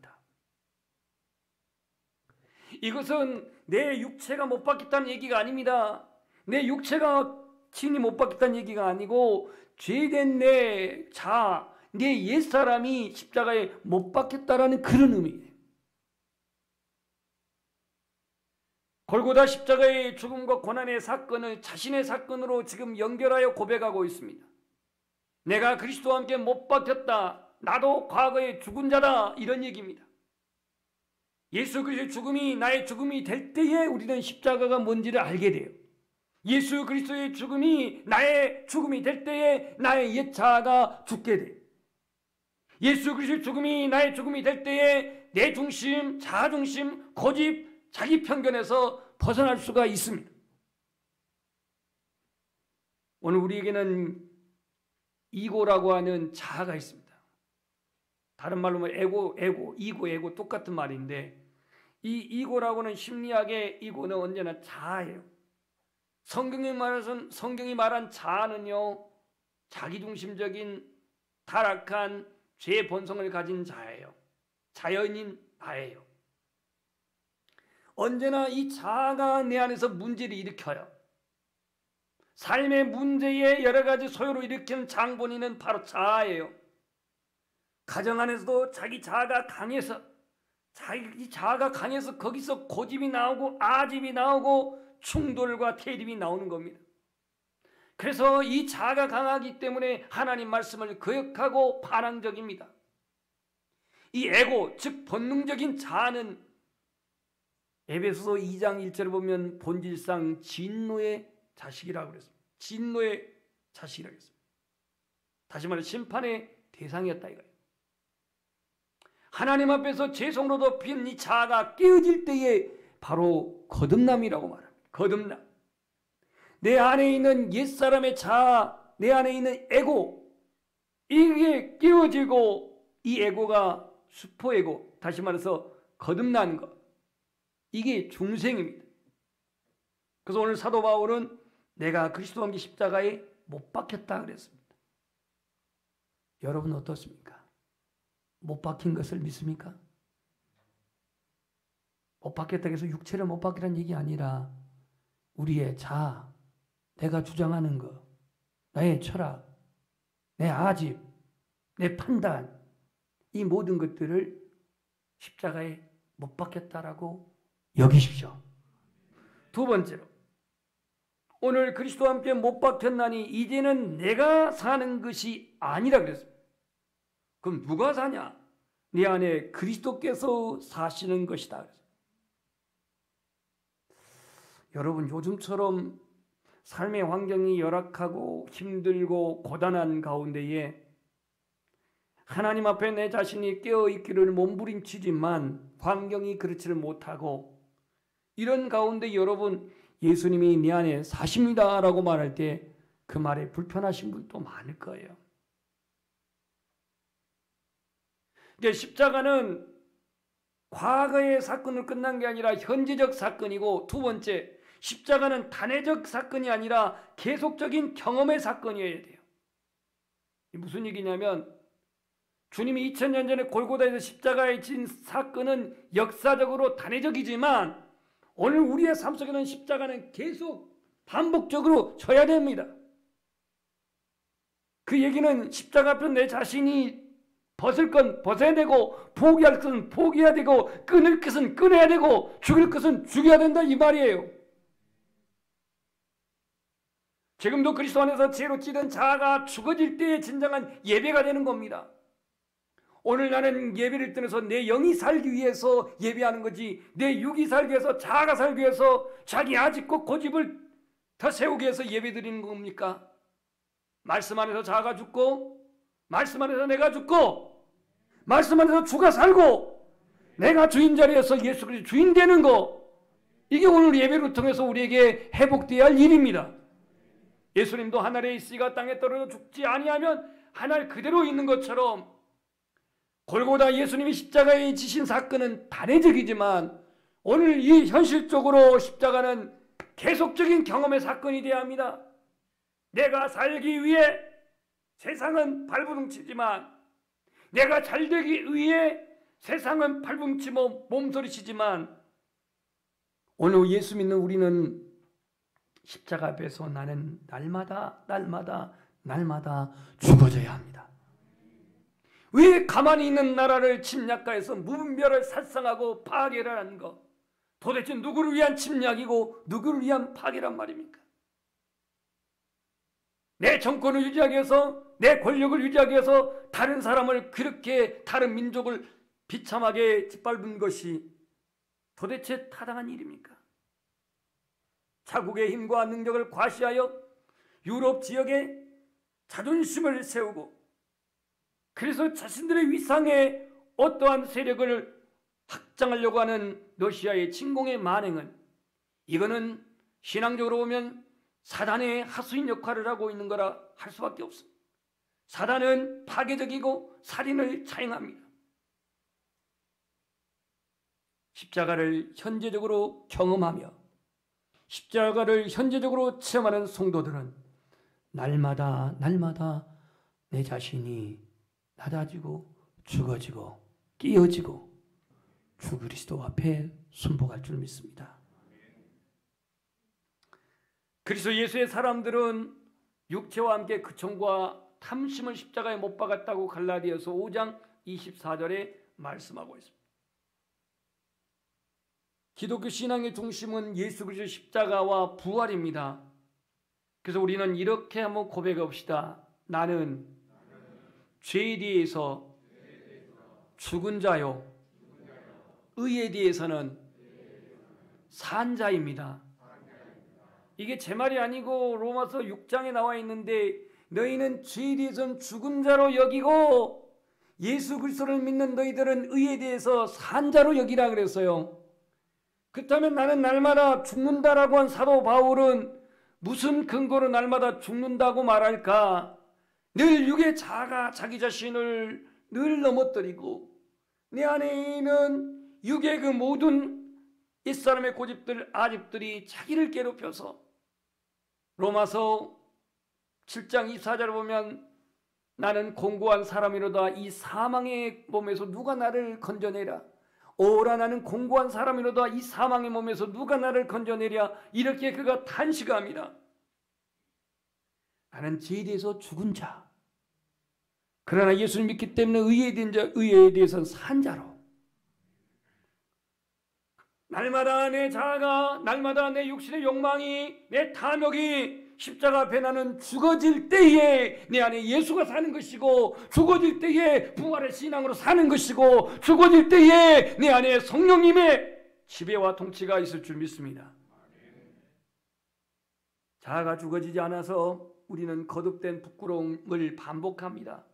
[SPEAKER 3] 이것은 내 육체가 못 박혔다는 얘기가 아닙니다. 내 육체가 친히 못 박혔다는 얘기가 아니고 죄된 내 자, 내 옛사람이 십자가에 못 박혔다라는 그런 의미예요. 골고다 십자가의 죽음과 고난의 사건을 자신의 사건으로 지금 연결하여 고백하고 있습니다. 내가 그리스도와 함께 못 박혔다, 나도 과거에 죽은 자다, 이런 얘기입니다. 예수 그리스도의 죽음이 나의 죽음이 될 때에 우리는 십자가가 뭔지를 알게 돼요. 예수 그리스도의 죽음이 나의 죽음이 될 때에 나의 옛 자아가 죽게 돼요. 예수 그리스도의 죽음이 나의 죽음이 될 때에 내 중심, 자아 중심, 고집, 자기 편견에서 벗어날 수가 있습니다. 오늘 우리에게는 이고라고 하는 자아가 있습니다. 다른 말로 에고, 이고 똑같은 말인데, 이 이고라고는 심리학의 이고는 언제나 자아예요. 성경이 말한 자아는요, 자기중심적인 타락한 죄의 본성을 가진 자예요. 자연인 나예요. 언제나 이 자아가 내 안에서 문제를 일으켜요. 삶의 문제에 여러 가지 소요를 일으키는 장본인은 바로 자아예요. 가정 안에서도 자기 자아가 강해서 거기서 고집이 나오고 아집이 나오고 충돌과 대립이 나오는 겁니다. 그래서 이 자아가 강하기 때문에 하나님 말씀을 거역하고 반항적입니다. 이 에고, 즉 본능적인 자아는 에베소서 2장 1절을 보면 본질상 진노의 자식이라고 그랬습니다. 진노의 자식이라고 했습니다. 다시 말해 심판의 대상이었다 이거예요. 하나님 앞에서 죄성으로 덮인 이 자아가 깨어질 때에 바로 거듭남이라고 말합니다. 거듭남. 내 안에 있는 옛사람의 자아, 내 안에 있는 에고, 이게 깨어지고 이 에고가 슈퍼에고, 다시 말해서 거듭나는 것, 이게 중생입니다. 그래서 오늘 사도 바울은 내가 그리스도와 함께 십자가에 못 박혔다 그랬습니다. 여러분 어떻습니까? 못 박힌 것을 믿습니까? 못 박혔다고 해서 육체를 못 박히라는 얘기 아니라 우리의 자아, 내가 주장하는 것, 나의 철학, 내 아집, 내 판단, 이 모든 것들을 십자가에 못 박혔다라고 여기십시오. 두 번째로, 오늘 그리스도와 함께 못 박혔나니 이제는 내가 사는 것이 아니라 그랬습니다. 그럼 누가 사냐? 내 안에 그리스도께서 사시는 것이다. 여러분, 요즘처럼 삶의 환경이 열악하고 힘들고 고단한 가운데에 하나님 앞에 내 자신이 깨어있기를 몸부림치지만 환경이 그렇지를 못하고 이런 가운데 여러분 예수님이 내 안에 사십니다 라고 말할 때 그 말에 불편하신 분도 많을 거예요. 십자가는 과거의 사건으로 끝난 게 아니라 현재적 사건이고, 두 번째, 십자가는 단회적 사건이 아니라 계속적인 경험의 사건이어야 돼요. 무슨 얘기냐면 주님이 2000년 전에 골고다에서 십자가에 진 사건은 역사적으로 단회적이지만 오늘 우리의 삶 속에는 십자가는 계속 반복적으로 져야 됩니다. 그 얘기는 십자가 앞에 내 자신이 벗을 건 벗어야 되고 포기할 것은 포기해야 되고 끊을 것은 끊어야 되고 죽일 것은 죽여야 된다 이 말이에요. 지금도 그리스도 안에서 죄로 찌든 자아가 죽어질 때의 진정한 예배가 되는 겁니다. 오늘 나는 예배를 떠나서 내 영이 살기 위해서 예배하는 거지, 내 육이 살기 위해서, 자아가 살기 위해서, 자기 아집과 고집을 더 세우기 위해서 예배 드리는 겁니까? 말씀 안에서 자아가 죽고, 말씀 안에서 내가 죽고, 말씀 안에서 주가 살고, 내가 주인 자리에서 예수 그리스도 주인 되는 거, 이게 오늘 예배를 통해서 우리에게 회복되어야 할 일입니다. 예수님도 하늘에 있으리가 땅에 떨어져 죽지 아니하면 하늘 그대로 있는 것처럼 골고다 예수님이 십자가에 지신 사건은 단회적이지만 오늘 이 현실적으로 십자가는 계속적인 경험의 사건이 되어야 합니다. 내가 살기 위해 세상은 발버둥치지만, 내가 잘되기 위해 세상은 발버둥치며 몸서리치지만, 오늘 예수 믿는 우리는 십자가 앞에서 나는 날마다 죽어져야 합니다. 왜 가만히 있는 나라를 침략가해서 무분별을 살상하고 파괴를 하는 것, 도대체 누구를 위한 침략이고 누구를 위한 파괴란 말입니까? 내 정권을 유지하기 위해서, 내 권력을 유지하기 위해서 다른 사람을 그렇게, 다른 민족을 비참하게 짓밟은 것이 도대체 타당한 일입니까? 자국의 힘과 능력을 과시하여 유럽 지역에 자존심을 세우고, 그래서 자신들의 위상에 어떠한 세력을 확장하려고 하는 러시아의 침공의 만행은, 이거는 신앙적으로 보면 사단의 하수인 역할을 하고 있는 거라 할 수밖에 없습니다. 사단은 파괴적이고 살인을 차행합니다. 십자가를 현재적으로 경험하며 십자가를 현재적으로 체험하는 성도들은 날마다 내 자신이 낮아지고 죽어지고 끼어지고 주 그리스도 앞에 순복할 줄 믿습니다. 그리스도 예수의 사람들은 육체와 함께 그청과 탐심을 십자가에 못 박았다고 갈라디아서 5장 24절에 말씀하고 있습니다. 기독교 신앙의 중심은 예수 그리스도 십자가와 부활입니다. 그래서 우리는 이렇게 한번 고백해 봅시다. 나는 죄에 대해서 죽은 자요, 의에 대해서는 산 자입니다. 이게 제 말이 아니고 로마서 6장에 나와 있는데, 너희는 죄에 대해서는 죽은 자로 여기고 예수 그리스도를 믿는 너희들은 의에 대해서 산 자로 여기라 그랬어요. 그렇다면 나는 날마다 죽는다라고 한 사도 바울은 무슨 근거로 날마다 죽는다고 말할까? 늘 육의 자아가 자기 자신을 늘 넘어뜨리고 내 안에 있는 육의 그 모든 옛사람의 고집들, 아집들이 자기를 괴롭혀서, 로마서 7장 24절을 보면 나는 공고한 사람이로다 이 사망의 몸에서 누가 나를 건져내랴. 오라 나는 공고한 사람이로다 이 사망의 몸에서 누가 나를 건져내랴. 이렇게 그가 탄식합니다. 나는 죄에 대해서 죽은 자, 그러나 예수를 믿기 때문에 의에 대해서는 산 자로, 날마다 내 자아가, 날마다 내 육신의 욕망이, 내 탐욕이 십자가 앞에 나는 죽어질 때에 내 안에 예수가 사는 것이고, 죽어질 때에 부활의 신앙으로 사는 것이고, 죽어질 때에 내 안에 성령님의 지배와 통치가 있을 줄 믿습니다. 자아가 죽어지지 않아서 우리는 거듭된 부끄러움을 반복합니다.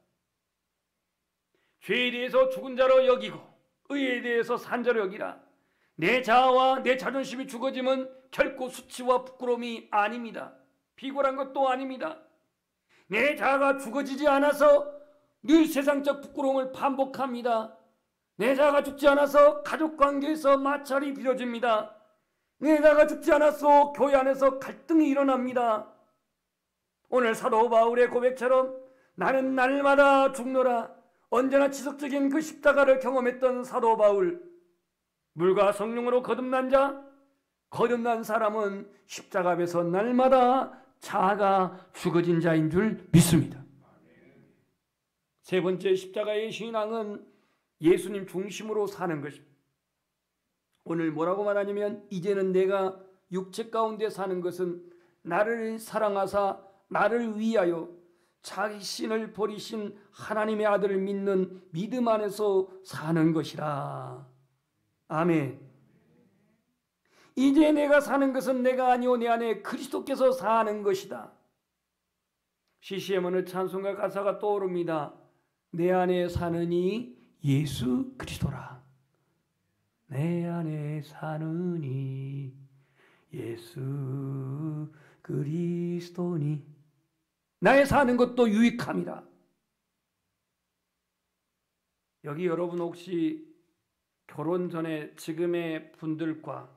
[SPEAKER 3] 죄에 대해서 죽은 자로 여기고 의에 대해서 산 자로 여기라. 내 자아와 내 자존심이 죽어지면 결코 수치와 부끄러움이 아닙니다. 비굴한 것도 아닙니다. 내 자아가 죽어지지 않아서 늘 세상적 부끄러움을 반복합니다. 내 자아가 죽지 않아서 가족관계에서 마찰이 빚어집니다. 내 자아가 죽지 않아서 교회 안에서 갈등이 일어납니다. 오늘 사도 바울의 고백처럼 나는 날마다 죽노라, 언제나 지속적인 그 십자가를 경험했던 사도 바울, 물과 성령으로 거듭난 자, 거듭난 사람은 십자가 앞에서 날마다 자아가 죽어진 자인 줄 믿습니다. 세 번째, 십자가의 신앙은 예수님 중심으로 사는 것입니다. 오늘 뭐라고 말하냐면, 이제는 내가 육체 가운데 사는 것은 나를 사랑하사 나를 위하여 자신을 버리신 하나님의 아들을 믿는 믿음 안에서 사는 것이라. 아멘. 이제 내가 사는 것은 내가 아니오 내 안에 그리스도께서 사는 것이다. CCM은 찬송가 가사가 떠오릅니다. 내 안에 사느니 예수 그리스도라. 내 안에 사느니 예수 그리스도니. 나의 사는 것도 유익함이라. 여기 여러분 혹시 결혼 전에 지금의 분들과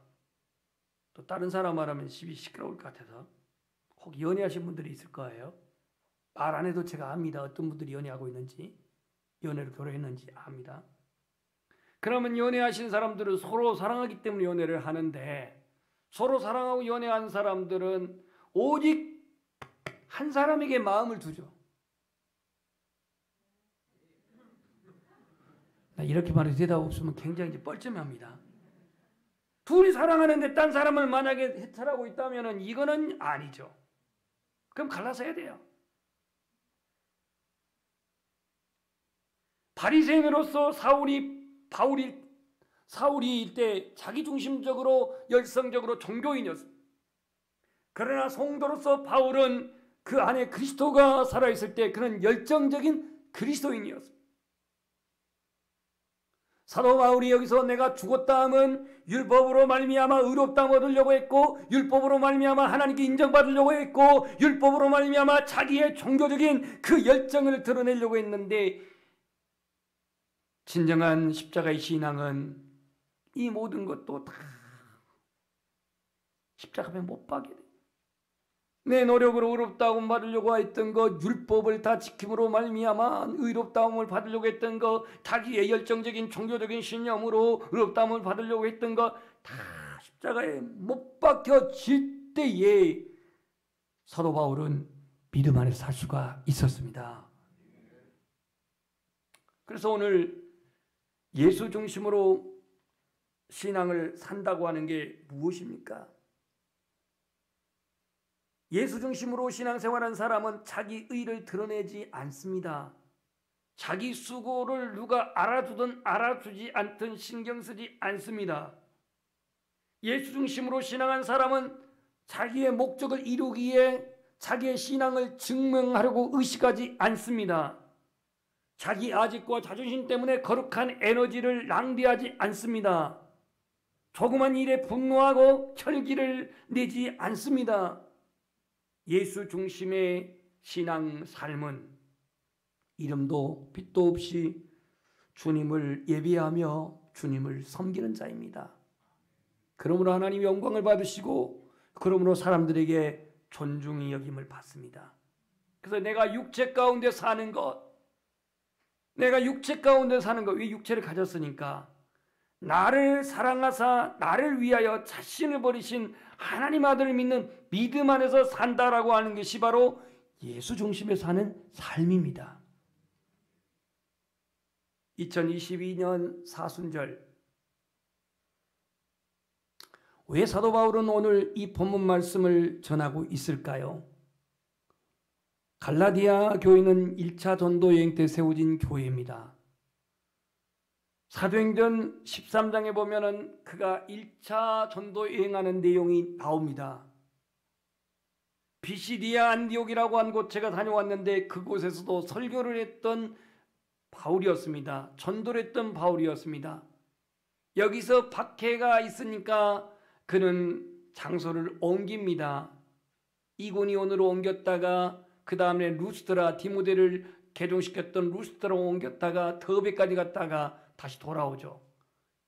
[SPEAKER 3] 또 다른 사람 말하면 시비 시끄러울 것 같아서 혹 연애하신 분들이 있을 거예요. 말 안 해도 제가 압니다. 어떤 분들이 연애하고 있는지, 연애로 결혼했는지 압니다. 그러면 연애하신 사람들은 서로 사랑하기 때문에 연애를 하는데, 서로 사랑하고 연애한 사람들은 오직 한 사람에게 마음을 두죠. 이렇게 말해도 대답 없으면 굉장히 이제 뻘쭘합니다. 둘이 사랑하는데 딴 사람을 만약에 해탈하고 있다면 이거는 아니죠. 그럼 갈라서 해야 돼요. 바리새인으로서 사울이 때 자기중심적으로 열성적으로 종교인이었습니다. 그러나 성도로서 바울은 그 안에 그리스도가 살아있을 때 그는 열정적인 그리스도인이었습니다. 사도 바울이 여기서 내가 죽었다 함은 율법으로 말미암아 의롭다함 얻으려고 했고, 율법으로 말미암아 하나님께 인정받으려고 했고, 율법으로 말미암아 자기의 종교적인 그 열정을 드러내려고 했는데, 진정한 십자가의 신앙은 이 모든 것도 다 십자가 앞에 못 박게 돼. 내 노력으로 의롭다움 받으려고 했던 것, 율법을 다 지킴으로 말미암아 의롭다움을 받으려고 했던 것, 자기의 열정적인 종교적인 신념으로 의롭다움을 받으려고 했던 것 다 십자가에 못 박혀질 때에 사도 바울은 믿음 안에서 살 수가 있었습니다. 그래서 오늘 예수 중심으로 신앙을 산다고 하는 게 무엇입니까? 예수 중심으로 신앙생활한 사람은 자기 의를 드러내지 않습니다. 자기 수고를 누가 알아주든 알아주지 않든 신경 쓰지 않습니다. 예수 중심으로 신앙한 사람은 자기의 목적을 이루기에 자기의 신앙을 증명하려고 의식하지 않습니다. 자기 아집과 자존심 때문에 거룩한 에너지를 낭비하지 않습니다. 조그만 일에 분노하고 혈기를 내지 않습니다. 예수 중심의 신앙 삶은 이름도 빛도 없이 주님을 예배하며 주님을 섬기는 자입니다. 그러므로 하나님 영광을 받으시고 그러므로 사람들에게 존중이 여김을 받습니다. 그래서 내가 육체 가운데 사는 것, 내가 육체 가운데 사는 것, 왜 육체를 가졌으니까 나를 사랑하사 나를 위하여 자신을 버리신 하나님 아들을 믿는 믿음 안에서 산다라고 하는 것이 바로 예수 중심에 사는 삶입니다. 2022년 사순절, 왜 사도 바울은 오늘 이 본문 말씀을 전하고 있을까요? 갈라디아 교회는 1차 전도 여행 때 세워진 교회입니다. 사도행전 13장에 보면은 그가 1차 전도 여행하는 내용이 나옵니다. 비시디아 안디옥이라고 한 곳 제가 다녀왔는데 그곳에서도 설교를 했던 바울이었습니다. 전도를 했던 바울이었습니다. 여기서 박해가 있으니까 그는 장소를 옮깁니다. 이고니온으로 옮겼다가 그 다음에 루스드라, 디모데를 개종시켰던 루스드라로 옮겼다가 더베까지 갔다가 다시 돌아오죠.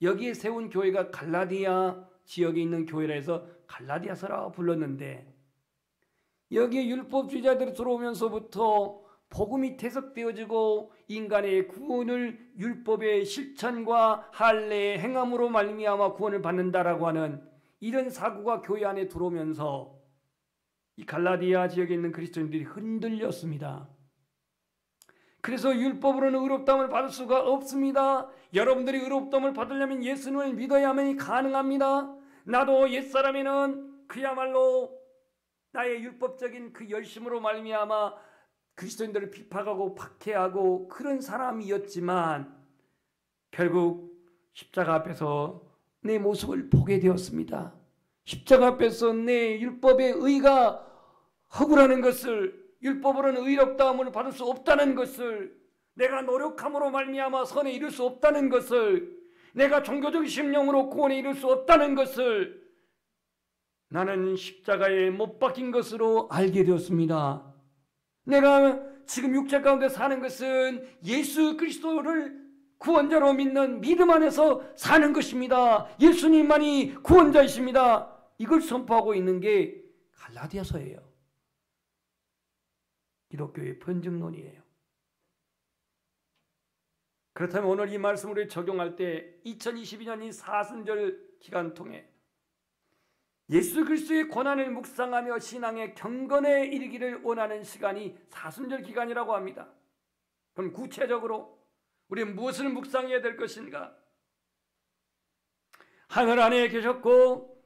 [SPEAKER 3] 여기에 세운 교회가 갈라디아 지역에 있는 교회라 해서 갈라디아서라고 불렀는데, 여기에 율법주의자들이 들어오면서부터 복음이 퇴색되어지고 인간의 구원을 율법의 실천과 할례의 행함으로 말미암아 구원을 받는다라고 하는 이런 사고가 교회 안에 들어오면서 이 갈라디아 지역에 있는 그리스도인들이 흔들렸습니다. 그래서 율법으로는 의롭다움을 받을 수가 없습니다. 여러분들이 의롭다움을 받으려면 예수님을 믿어야만이 가능합니다. 나도 옛사람에는 그야말로 나의 율법적인 그 열심으로 말미암아 그리스도인들을 비판하고 박해하고 그런 사람이었지만 결국 십자가 앞에서 내 모습을 보게 되었습니다. 십자가 앞에서 내 율법의 의가 허구라는 것을, 율법으로는 의롭다함을 받을 수 없다는 것을, 내가 노력함으로 말미암아 선에 이룰 수 없다는 것을, 내가 종교적 심령으로 구원에 이룰 수 없다는 것을 나는 십자가에 못 박힌 것으로 알게 되었습니다. 내가 지금 육체 가운데 사는 것은 예수 그리스도를 구원자로 믿는 믿음 안에서 사는 것입니다. 예수님만이 구원자이십니다. 이걸 선포하고 있는 게 갈라디아서예요. 기독교의 편증론이에요. 그렇다면 오늘 이 말씀을 적용할 때 2022년 이 사순절 기간 통해 예수 그리스도의 고난을 묵상하며 신앙의 경건에 이르기를 원하는 시간이 사순절 기간이라고 합니다. 그럼 구체적으로 우리는 무엇을 묵상해야 될 것인가? 하늘 안에 계셨고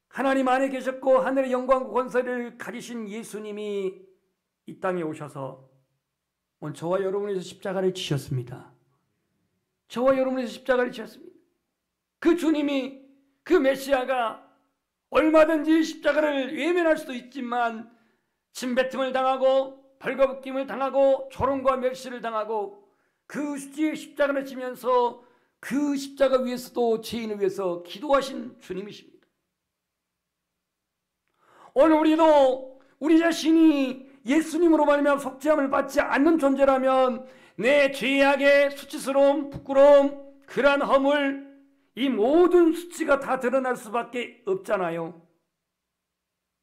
[SPEAKER 3] 하나님 안에 계셨고 하늘의 영광과 권세를 가지신 예수님이 이 땅에 오셔서 오늘 저와 여러분을 위해서 십자가를 지셨습니다. 저와 여러분을 위해서 십자가를 지셨습니다. 그 주님이, 그 메시아가 얼마든지 십자가를 외면할 수도 있지만 침뱉음을 당하고 벌거벗김을 당하고 조롱과 멸시를 당하고 그 수지의 십자가를 지면서 그 십자가 위에서도 죄인을 위해서 기도하신 주님이십니다. 오늘 우리도 우리 자신이 예수님으로 말미암아 속죄함을 받지 않는 존재라면 내 죄악의 수치스러움, 부끄러움, 그러한 허물, 이 모든 수치가 다 드러날 수밖에 없잖아요.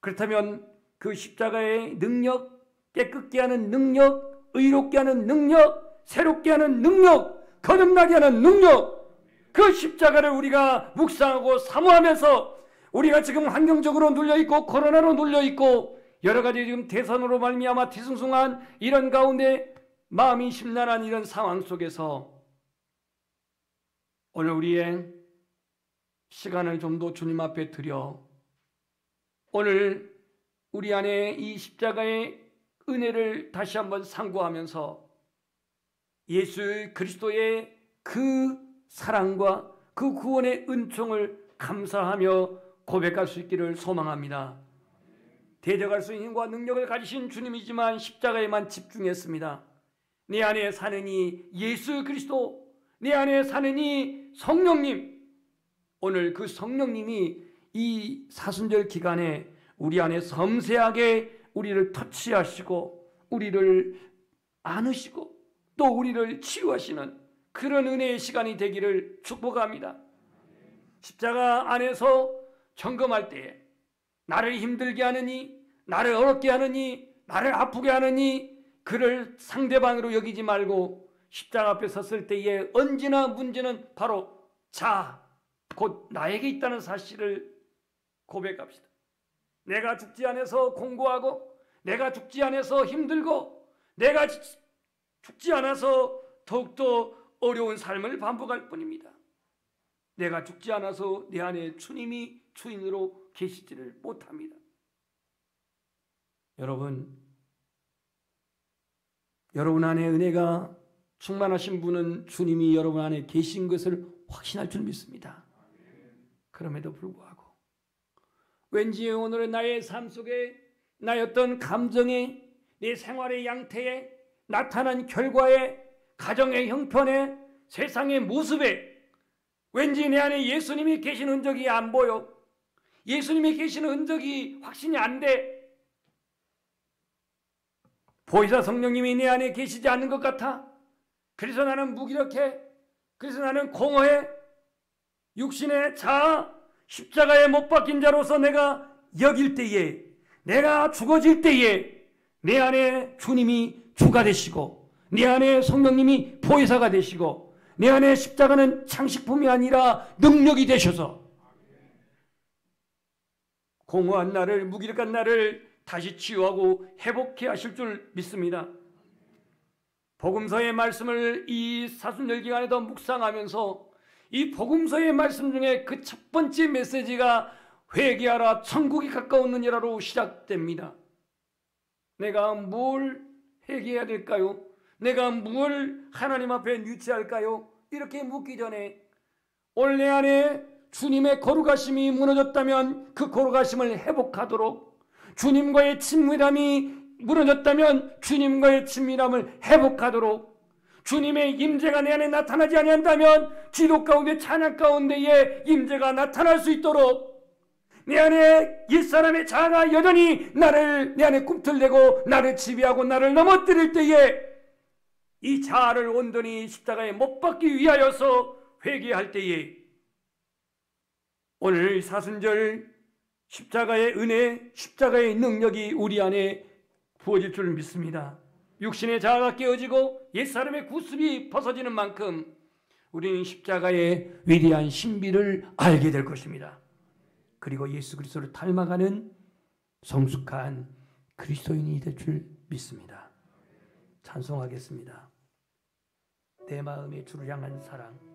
[SPEAKER 3] 그렇다면 그 십자가의 능력, 깨끗게 하는 능력, 의롭게 하는 능력, 새롭게 하는 능력, 거듭나게 하는 능력, 그 십자가를 우리가 묵상하고 사모하면서 우리가 지금 환경적으로 눌려있고 코로나로 눌려있고 여러 가지 지금 대선으로 말미암아 뒤숭숭한 이런 가운데 마음이 심란한 이런 상황 속에서 오늘 우리의 시간을 좀 더 주님 앞에 드려 오늘 우리 안에 이 십자가의 은혜를 다시 한번 상고하면서 예수 그리스도의 그 사랑과 그 구원의 은총을 감사하며 고백할 수 있기를 소망합니다. 대적할 수 있는 힘과 능력을 가지신 주님이지만 십자가에만 집중했습니다. 내 안에 사는 이 예수 그리스도, 내 안에 사는 이 성령님, 오늘 그 성령님이 이 사순절 기간에 우리 안에 섬세하게 우리를 터치하시고 우리를 안으시고 또 우리를 치유하시는 그런 은혜의 시간이 되기를 축복합니다. 십자가 안에서 점검할 때에 나를 힘들게 하느니, 나를 어렵게 하느니, 나를 아프게 하느니 그를 상대방으로 여기지 말고 십자가 앞에 섰을 때에 언제나 문제는 바로 곧 나에게 있다는 사실을 고백합시다. 내가 죽지 않아서 공고하고 내가 죽지 않아서 힘들고 내가 죽지 않아서 더욱더 어려운 삶을 반복할 뿐입니다. 내가 죽지 않아서 내 안에 주님이 주인으로 계시지를 못합니다. 여러분 안에 은혜가 충만하신 분은 주님이 여러분 안에 계신 것을 확신할 줄 믿습니다. 그럼에도 불구하고 왠지 오늘은 나의 삶 속에 나의 어떤 감정에 내 생활의 양태에 나타난 결과에 가정의 형편에 세상의 모습에 왠지 내 안에 예수님이 계신 흔적이 안 보여. 예수님이 계신 흔적이 확신이 안 돼. 보혜사 성령님이 내 안에 계시지 않는 것 같아. 그래서 나는 무기력해. 그래서 나는 공허해. 육신의 자아, 십자가에 못 박힌 자로서 내가 여길 때에, 내가 죽어질 때에 내 안에 주님이 주가 되시고 내 안에 성령님이 보혜사가 되시고 내 안에 십자가는 장식품이 아니라 능력이 되셔서 공허한 나를, 무기력한 나를 다시 치유하고 회복해 하실 줄 믿습니다. 복음서의 말씀을 이 사순절 기간에도 묵상하면서 이 복음서의 말씀 중에 그 첫 번째 메시지가 회개하라 천국이 가까웠느니라로 시작됩니다. 내가 뭘 회개해야 될까요? 내가 뭘 하나님 앞에 유치할까요? 이렇게 묻기 전에 오늘 내 안에 주님의 거룩하심이 무너졌다면 그 거룩하심을 회복하도록, 주님과의 친밀함이 무너졌다면 주님과의 친밀함을 회복하도록, 주님의 임재가 내 안에 나타나지 아니한다면 기도 가운데 찬양 가운데에 임재가 나타날 수 있도록 내 안에 옛사람의 자아가 여전히 내 안에 꿈틀대고 나를 지배하고 나를 넘어뜨릴 때에 이 자아를 온전히 십자가에 못 박기 위하여서 회개할 때에 오늘 사순절 십자가의 은혜, 십자가의 능력이 우리 안에 부어질 줄 믿습니다. 육신의 자아가 깨어지고 옛사람의 구습이 벗어지는 만큼 우리는 십자가의 위대한 신비를 알게 될 것입니다. 그리고 예수 그리스도를 닮아가는 성숙한 그리스도인이 될 줄 믿습니다. 찬송하겠습니다. 내 마음의 주를 향한 사랑.